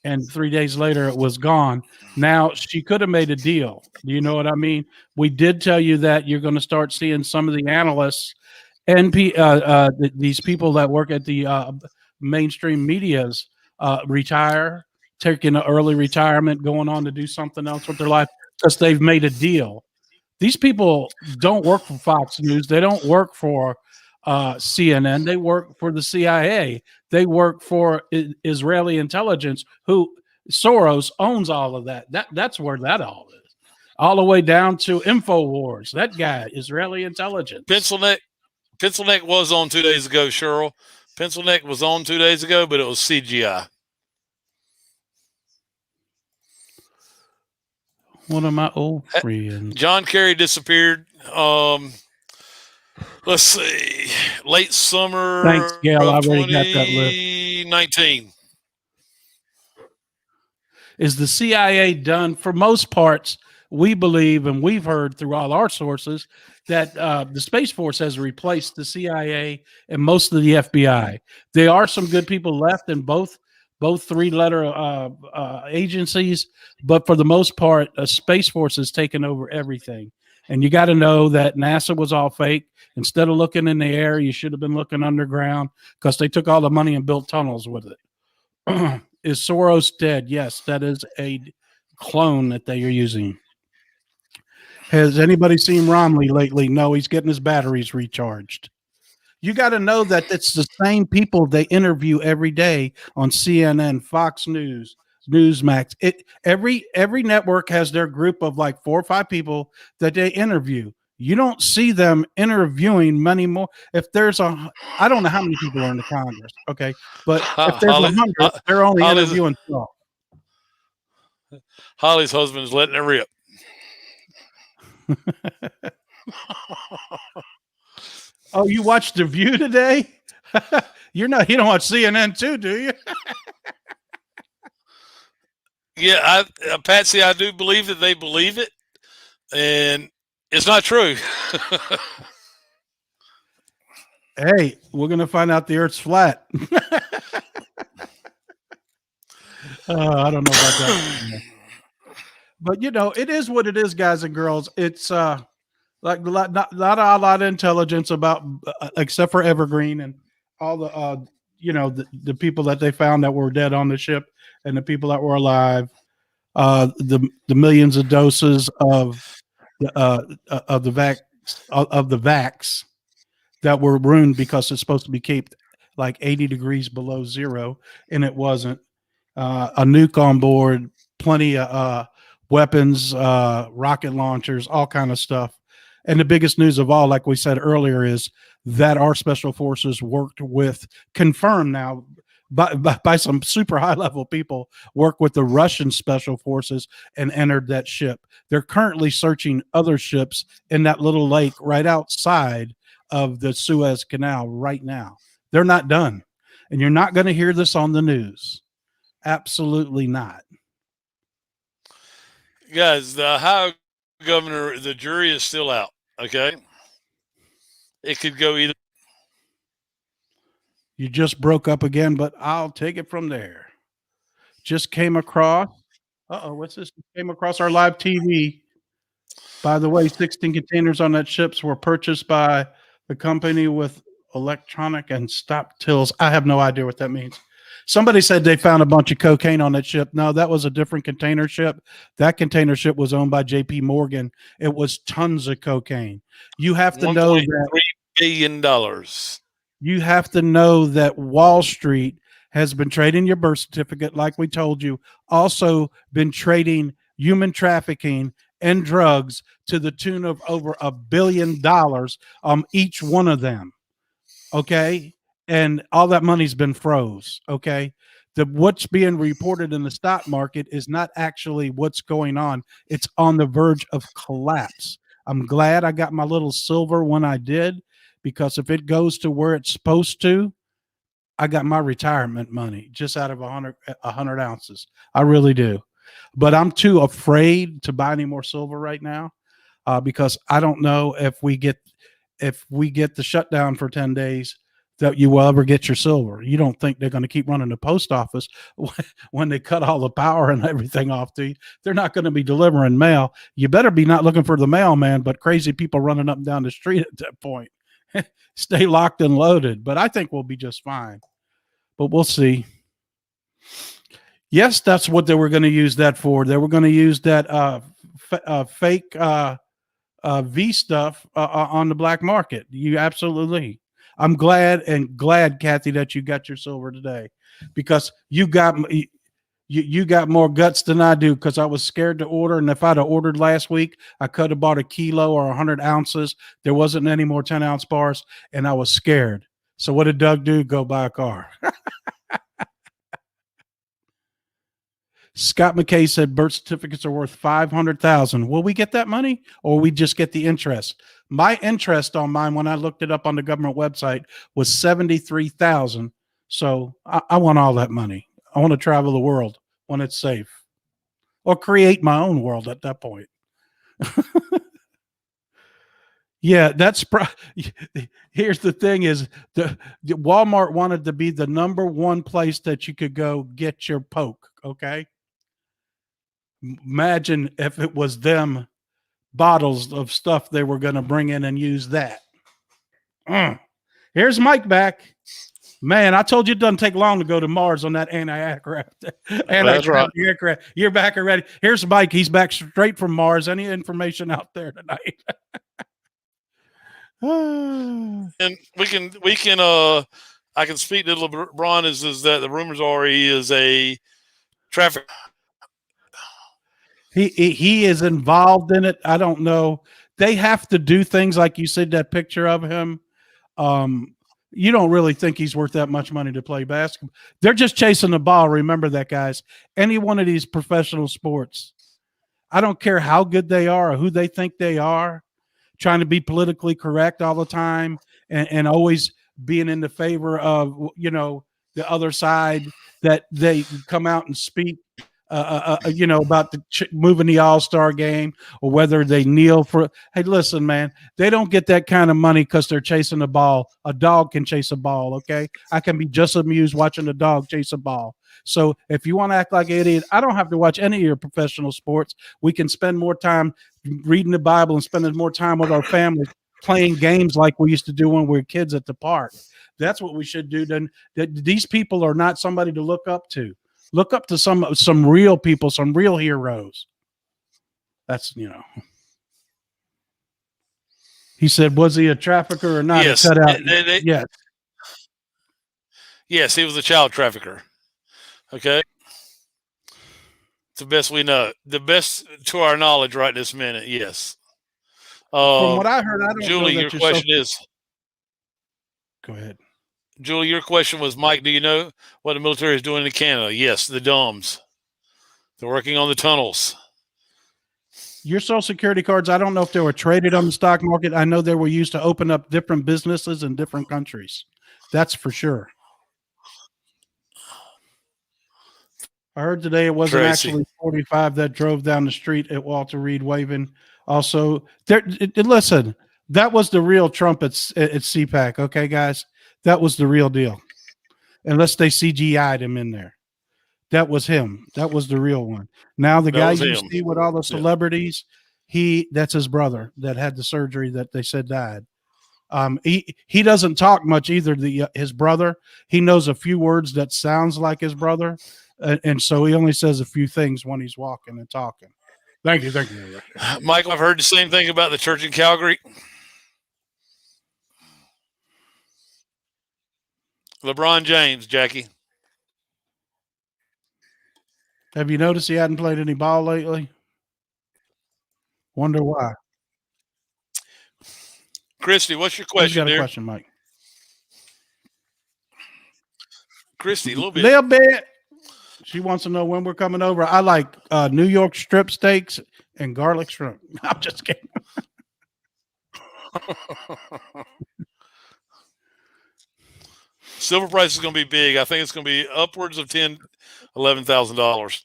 and 3 days later it was gone. Now she could have made a deal. Do you know what I mean? We did tell you that you're going to start seeing some of the analysts and these people that work at the mainstream medias retire, taking an early retirement, going on to do something else with their life because they've made a deal. These people don't work for Fox News. They don't work for CNN. They work for the CIA. They work for Israeli intelligence, who Soros owns all of that. That's where that all is. All the way down to InfoWars. That guy, Israeli intelligence. Pencil Neck was on 2 days ago, Cheryl. Pencil Neck was on 2 days ago, but it was CGI. One of my old friends. John Kerry disappeared. Let's see. Late summer. Thanks, Gail. I already got that list. 2019. Is the CIA done? For most parts, we believe, and we've heard through all our sources, that the Space Force has replaced the CIA and most of the FBI. There are some good people left in both three-letter agencies, but for the most part, Space Force has taken over everything. And you got to know that NASA was all fake. Instead of looking in the air, you should have been looking underground because they took all the money and built tunnels with it. Is Soros dead? Yes, that is a clone that they are using. Has anybody seen Romney lately? No, he's getting his batteries recharged. You got to know that it's the same people they interview every day on CNN, Fox News, Newsmax. Every network has their group of like 4 or 5 people that they interview. You don't see them interviewing many more. If there's I don't know how many people are in the Congress, okay, but if there's 100, they're only interviewing 12. Holly's husband's letting it rip. Oh, you watched The View today? You don't watch CNN too, do you? Yeah, Patsy, I do believe that they believe it, and it's not true. Hey, we're going to find out the Earth's flat. I don't know about that. But, it is what it is, guys and girls. It's like not a lot of intelligence about, except for Evergreen and all the, the people that they found that were dead on the ship and the people that were alive. The millions of doses of the vax that were ruined because it's supposed to be kept like 80 degrees below zero, and it wasn't. A nuke on board, plenty of weapons, rocket launchers, all kind of stuff. And the biggest news of all, like we said earlier, is that our special forces confirmed now by some super high level people, work with the Russian special forces and entered that ship. They're currently searching other ships in that little lake right outside of the Suez Canal right now. They're not done. And you're not going to hear this on the news. Absolutely not. Guys, the Ohio governor, the jury is still out. Okay. It could go either. You just broke up again, but I'll take it from there. Just came across. What's this? Came across our live TV. By the way, 16 containers on that ships were purchased by the company with electronic and stop tills. I have no idea what that means. Somebody said they found a bunch of cocaine on that ship. No, that was a different container ship. That container ship was owned by J.P. Morgan. It was tons of cocaine. You have to know that $1.3 billion. You have to know that Wall Street has been trading your birth certificate, like we told you, also been trading human trafficking and drugs to the tune of over $1 billion, each one of them. Okay. And all that money's been froze. Okay. What's being reported in the stock market is not actually what's going on. It's on the verge of collapse. I'm glad I got my little silver when I did, because if it goes to where it's supposed to, I got my retirement money just out of 100 ounces. I really do. But I'm too afraid to buy any more silver right now, because I don't know if we get the shutdown for 10 days, that you will ever get your silver. You don't think they're going to keep running the post office when they cut all the power and everything off to you? They're not going to be delivering mail. You better be not looking for the mailman, but crazy people running up and down the street at that point. Stay locked and loaded. But I think we'll be just fine. But we'll see. Yes, that's what they were going to use that for. They were going to use that fake V stuff on the black market. You absolutely. I'm glad, Kathy, that you got your silver today, because you got more guts than I do, because I was scared to order. And if I'd have ordered last week, I could have bought a kilo or 100 ounces. There wasn't any more 10-ounce bars, and I was scared. So what did Doug do? Go buy a car. Scott McKay said birth certificates are worth $500,000. Will we get that money, or we just get the interest? My interest on mine, when I looked it up on the government website, was $73,000. So I want all that money. I want to travel the world when it's safe, or create my own world at that point. Yeah, here's the thing: is the Walmart wanted to be the number one place that you could go get your poke. Okay. Imagine if it was them bottles of stuff they were going to bring in and use that. Here's Mike back. Man, I told you it doesn't take long to go to Mars on that anti-aircraft. That's right. Aircraft. You're back already. Here's Mike. He's back straight from Mars. Any information out there tonight? And we can I can speak to LeBron is that the rumors are he is a traffic. He is involved in it. I don't know. They have to do things like you said, that picture of him. You don't really think he's worth that much money to play basketball. They're just chasing the ball. Remember that, guys. Any one of these professional sports, I don't care how good they are or who they think they are, trying to be politically correct all the time and always being in the favor of, the other side, that they come out and speak about moving the All-Star game, or whether they kneel for. Hey, listen, man, they don't get that kind of money because they're chasing a ball. A dog can chase a ball. Okay. I can be just amused watching a dog chase a ball. So if you want to act like an idiot, I don't have to watch any of your professional sports. We can spend more time reading the Bible and spending more time with our families playing games like we used to do when we were kids at the park. That's what we should do. Then these people are not somebody to look up to. Look up to some real people, some real heroes. That's, He said, was he a trafficker or not? Yes. Cut out. Yes. Yes, he was a child trafficker. Okay. It's the best we know. The best to our knowledge right this minute. Yes. From what I heard, I don't Julie, know your question is. Go ahead. Julie, your question was, Mike, do you know what the military is doing in Canada? Yes, the domes. They're working on the tunnels. Your Social Security cards, I don't know if they were traded on the stock market. I know they were used to open up different businesses in different countries. That's for sure. I heard today it wasn't actually 45 that drove down the street at Walter Reed waving. Also, listen, that was the real Trump at CPAC. Okay, guys, that was the real deal. Unless they CGI'd him in there. That was him. That was the real one. Now the guy you see with all the celebrities, that's his brother that had the surgery that they said died. He doesn't talk much either. His brother, he knows a few words that sounds like his brother, and so he only says a few things when he's walking and talking. Thank you. Michael, I've heard the same thing about the church in Calgary. LeBron James, Jackie. Have you noticed he hadn't played any ball lately? Wonder why. Christy, what's your Who's question, got a dear? question, Mike? Christy, a little bit. Little bit. She wants to know when we're coming over. I like New York strip steaks and garlic shrimp. I'm just kidding. Silver price is going to be big. I think it's going to be upwards of $11,000.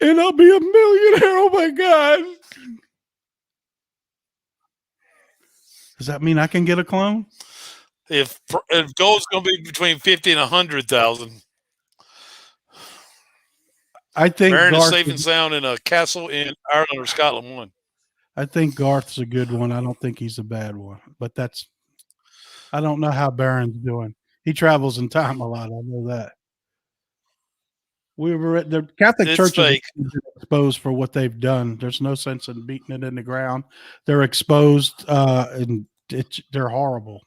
And I'll be a millionaire. Oh my God. Does that mean I can get a clone? If gold's going to be between 50 and 100,000. I think Baron is Garth safe and sound in a castle in Ireland or Scotland. One. I think Garth's a good one. I don't think he's a bad one. But I don't know how Baron's doing. He travels in time a lot. I know that. We were at the Catholic It's churches fake. exposed for what they've done. There's no sense in beating it in the ground. They're exposed, and they're horrible.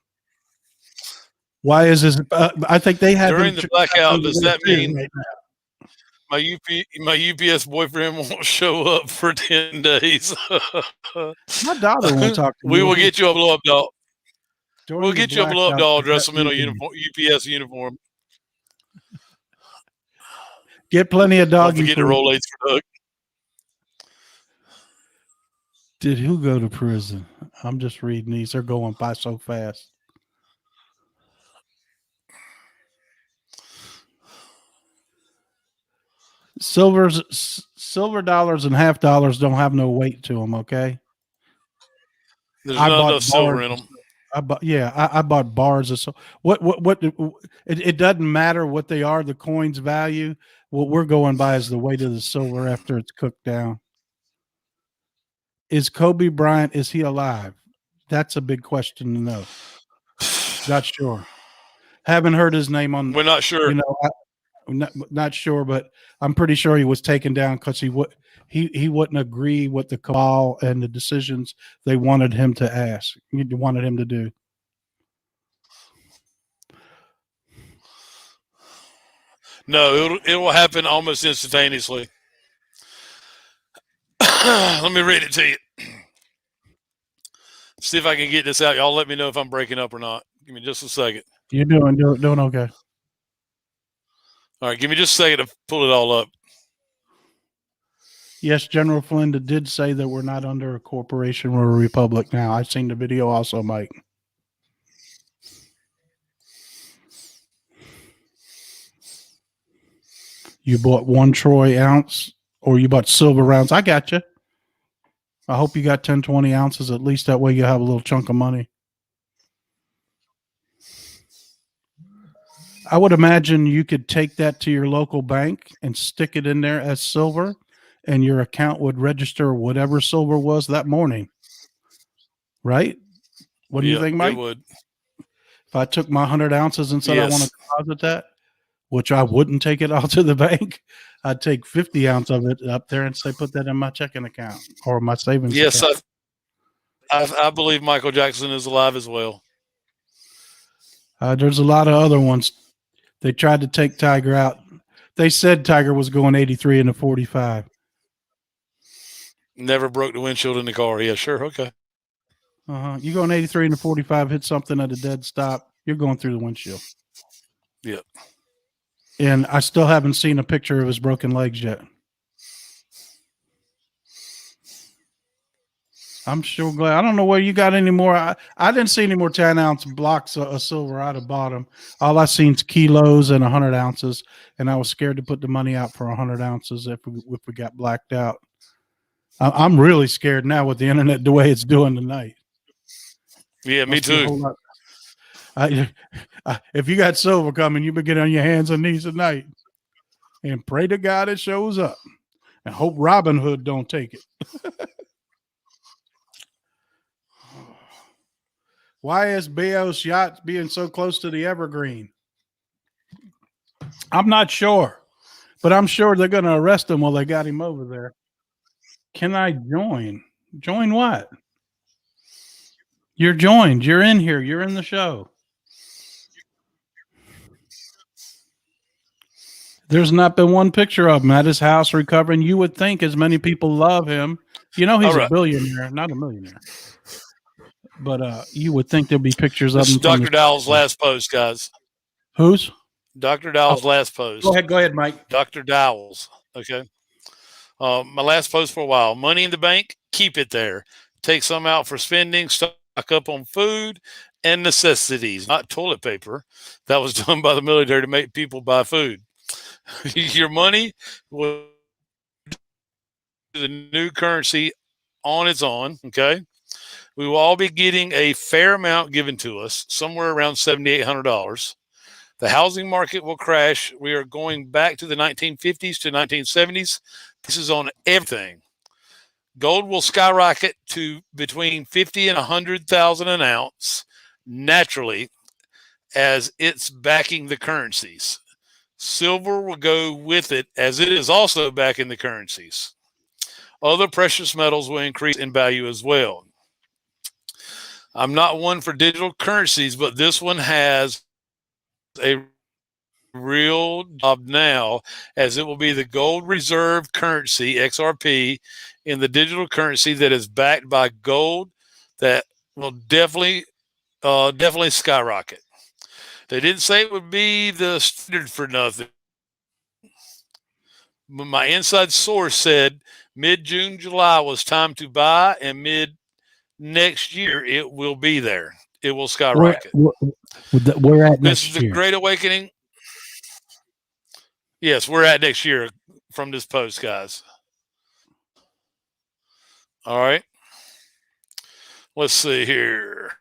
Why is this? I think they had During the blackout. Does that mean right my UPS boyfriend won't show up for 10 days? my daughter won't talk to We you. will get you a blow up doll. During We'll the get you a blow up blackout, doll, does dress that them in a mean- uniform, UPS uniform. Get plenty of Don't doggy forget to food. roll eights for Doug. Did who go to prison? I'm just reading these. They're going by so fast. Silver dollars and half dollars don't have no weight to them. Okay. There's I not bought enough silver bars. in them. I bought bars of so what it doesn't matter what they are, the coin's value. What we're going by is the weight of the silver after it's cooked down. Is Kobe Bryant, is he alive? That's a big question to know. Not sure. Haven't heard his name on. We're not sure. You know, I'm not sure, but I'm pretty sure he was taken down because he wouldn't agree with the cabal and the decisions they wanted him to ask. Wanted him to do. No, it will happen almost instantaneously. Let me read it to you. See if I can get this out. Y'all let me know if I'm breaking up or not. Give me just a second. You're doing okay. All right, give me just a second to pull it all up. Yes, General Flynn did say that we're not under a corporation, we're a republic now. I've seen the video also, Mike. You bought 1 troy ounce or you bought silver rounds. I got you. I hope you got 10, 20 ounces. At least that way you have a little chunk of money. I would imagine you could take that to your local bank and stick it in there as silver, and your account would register whatever silver was that morning. Right? What do you think, Mike? It would. If I took my 100 ounces and said I want Yes. to deposit that, which I wouldn't take it out to the bank, I'd take 50 ounce of it up there and say, put that in my checking account or my savings Yes, account. I believe Michael Jackson is alive as well. There's a lot of other ones. They tried to take Tiger out. They said Tiger was going 83 in a 45. Never broke the windshield in the car. Yeah, sure. Okay. You going 83 in a 45, hit something at a dead stop, you're going through the windshield. Yep. And I still haven't seen a picture of his broken legs yet. I'm sure glad. I don't know where you got any more. I didn't see any more 10 ounce blocks of silver out of bottom. All I seen is kilos and 100 ounces. And I was scared to put the money out for 100 ounces if we got blacked out. I'm really scared now with the internet the way it's doing tonight. Yeah, me too. If you got silver coming, you better get on your hands and knees tonight and pray to God it shows up and hope Robin Hood don't take it. Why is Beo's yacht being so close to the Evergreen? I'm not sure, but I'm sure they're going to arrest him while they got him over there. Can I join? Join what? You're joined. You're in here. You're in the show. There's not been one picture of him at his house recovering. You would think as many people love him. You know, he's All a right. billionaire, not a millionaire. But you would think there'd be pictures of This is him from Dr. his Dowell's last post, guys. Whose? Dr. Oh, Dowell's last post. go ahead, Mike. Dr. Dowell's. Okay. My last post for a while. Money in the bank, keep it there. Take some out for spending, stock up on food and necessities, not toilet paper. That was done by the military to make people buy food. Your money will the new currency on its own. Okay. We will all be getting a fair amount given to us, somewhere around $7,800. The housing market will crash. We are going back to the 1950s to 1970s. This is on everything. Gold will skyrocket to between 50 and 100,000 an ounce naturally as it's backing the currencies. Silver will go with it as it is also backing the currencies. Other precious metals will increase in value as well. I'm not one for digital currencies, but this one has a real job now, as it will be the gold reserve currency, XRP, in the digital currency that is backed by gold that will definitely skyrocket. They didn't say it would be the standard for nothing. But my inside source said mid-June, July was time to buy, and mid-next year it will be there. It will skyrocket. We're at This is next the year. Great Awakening. Yes, we're at next year from this post, guys. All right. Let's see here.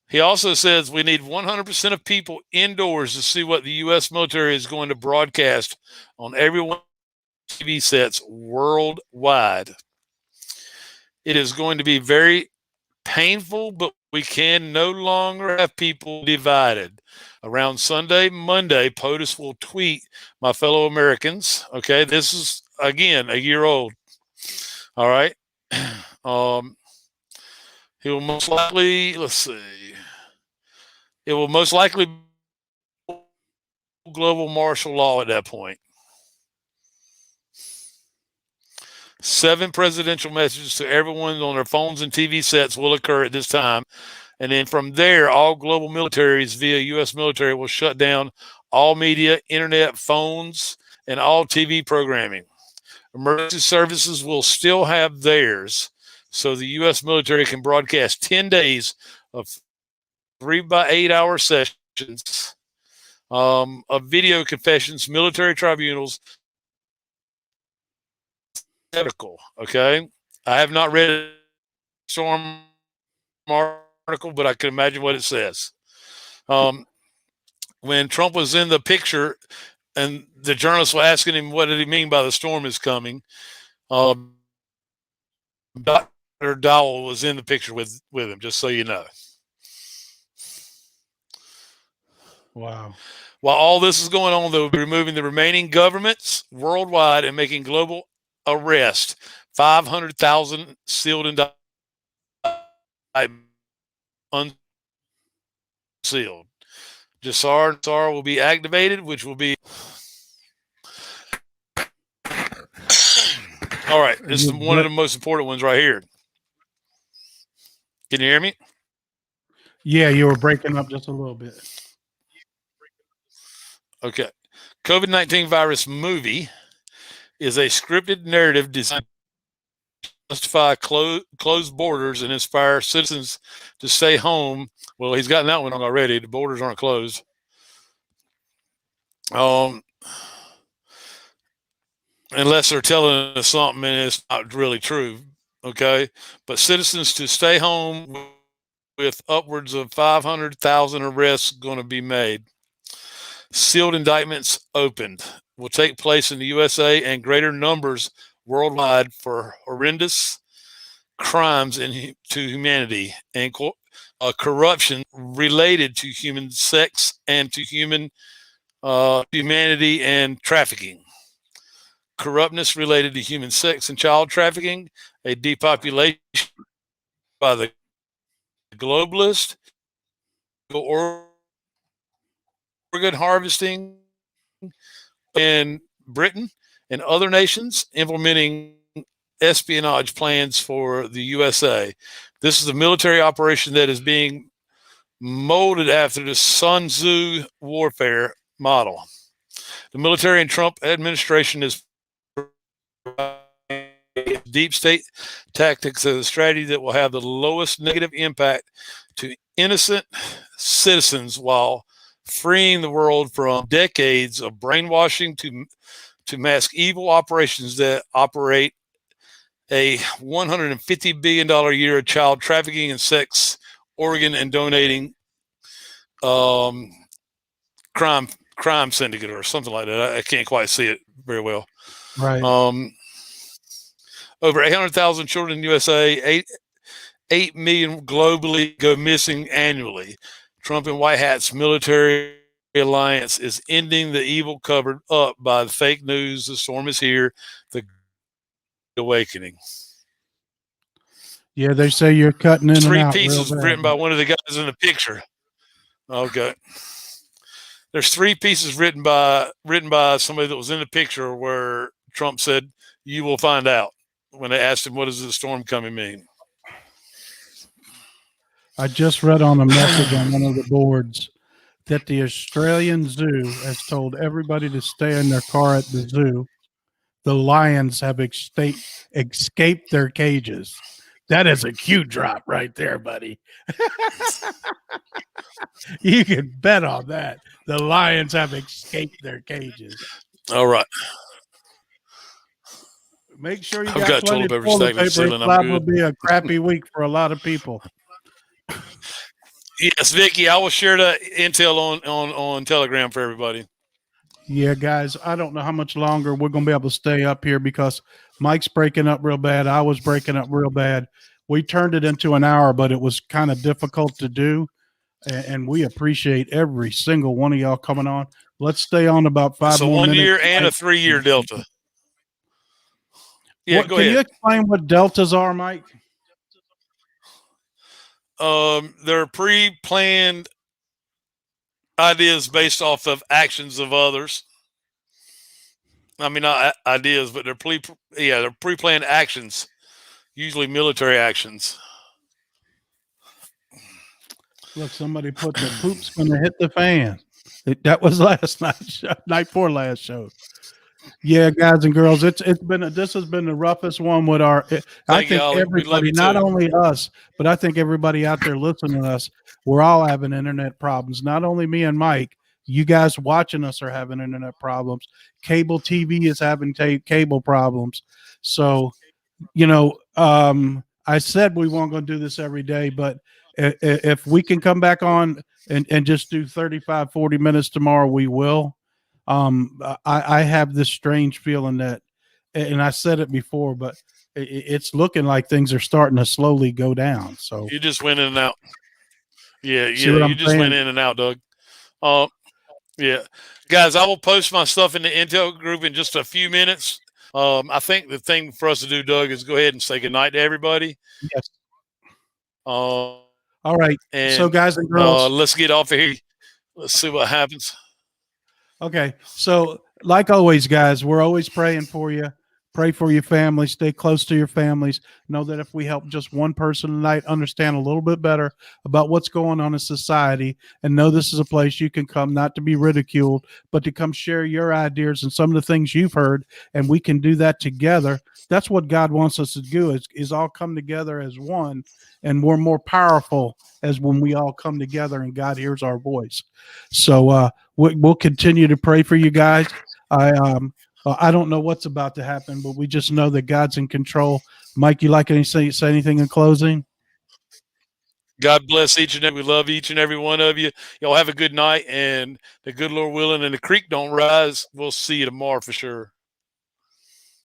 He also says we need 100% of people indoors to see what the U.S. military is going to broadcast on everyone's TV sets worldwide. It is going to be very painful, but we can no longer have people divided. Around Sunday, Monday, POTUS will tweet, my fellow Americans. Okay, this is, again, a year old. All right. He will most likely, let's see, it will most likely be global martial law at that point. 7 presidential messages to everyone on their phones and TV sets will occur at this time. And then from there, all global militaries via U.S. military will shut down all media, internet, phones, and all TV programming. Emergency services will still have theirs, so the U.S. military can broadcast 10 days of 3 by 8 hour sessions of video confessions, military tribunals. Okay, I have not read a storm article, but I can imagine what it says. When Trump was in the picture and the journalists were asking him what did he mean by the storm is coming, Dr. Dowell was in the picture with him, just so you know. Wow. While all this is going on, they'll be removing the remaining governments worldwide and making global arrest. 500,000 sealed and unsealed. Jassar will be activated, which will be. All right, this is one of the most important ones right here. Can you hear me? Yeah, you were breaking up just a little bit. Okay. COVID-19 virus movie is a scripted narrative designed to justify closed borders and inspire citizens to stay home. Well, he's gotten that one already. The borders aren't closed. Unless they're telling us something and it's not really true. Okay. But citizens to stay home with upwards of 500,000 arrests going to be made. Sealed indictments opened will take place in the USA and greater numbers worldwide for horrendous crimes to humanity and corruption related to human sex and to human humanity and trafficking. Corruptness related to human sex and child trafficking, a depopulation by the globalist, organ harvesting, in Britain and other nations implementing espionage plans for the USA. This is a military operation that is being molded after the Sun Tzu warfare model. The military and Trump administration is deep state tactics as a strategy that will have the lowest negative impact to innocent citizens while freeing the world from decades of brainwashing to mask evil operations that operate a $150 billion a year child trafficking and sex organ and donating crime syndicate or something like that. I can't quite see it very well. Right. Over 800,000 children in the USA, 8 million globally go missing annually. Trump and White Hat's military alliance is ending the evil covered up by the fake news. The storm is here. The awakening. Yeah, they say you're cutting in and out. 3 pieces written by one of the guys in the picture. Okay. There's 3 pieces written by somebody that was in the picture where Trump said, "You will find out," when they asked him, "What does the storm coming mean?" I just read on a message on one of the boards that the Australian Zoo has told everybody to stay in their car at the zoo. The lions have escaped their cages. That is a cue drop right there, buddy. You can bet on that. The lions have escaped their cages. All right. Make sure you I've got plenty of toilet paper. It's liable to be a crappy week for a lot of people. Yes, Vicky, I will share the intel on Telegram for everybody. Yeah, guys, I don't know how much longer we're going to be able to stay up here because Mike's breaking up real bad. I was breaking up real bad. We turned it into an hour, but it was kind of difficult to do. And we appreciate every single one of y'all coming on. Let's stay on about 5 more minutes. 1 year and a 3-year delta. Yeah, go ahead. Can you explain what deltas are, Mike? They're pre-planned ideas based off of actions of others. I mean, not ideas, but they're pre-planned actions, usually military actions. Look, somebody put the poop's going to hit the fan. That was last night before last show. Yeah, guys and girls, this has been the roughest one with our. I think everybody, not only us, but I think everybody out there listening to us, we're all having internet problems. Not only me and Mike, you guys watching us are having internet problems. Cable TV is having cable problems. So, I said we weren't going to do this every day, but if we can come back on and just do 35, 40 minutes tomorrow, we will. I have this strange feeling that, and I said it before, but it's looking like things are starting to slowly go down. So you just went in and out. Yeah, you just went in and out, Doug. Yeah, guys, I will post my stuff in the Intel group in just a few minutes. I think the thing for us to do, Doug, is go ahead and say goodnight to everybody. Yes. All right. And, so, guys and girls, let's get off of here. Let's see what happens. Okay. So, like always, guys, we're always praying for you. Pray for your family. Stay close to your families. Know that if we help just one person tonight understand a little bit better about what's going on in society, and know this is a place you can come not to be ridiculed, but to come share your ideas and some of the things you've heard, and we can do that together. That's what God wants us to do, is all come together as one, and we're more powerful as when we all come together and God hears our voice. So we'll continue to pray for you guys. I don't know what's about to happen, but we just know that God's in control. Mike, you like to say anything in closing? God bless each and every. We love each and every one of you. Y'all have a good night, and the good Lord willing, and the creek don't rise. We'll see you tomorrow for sure.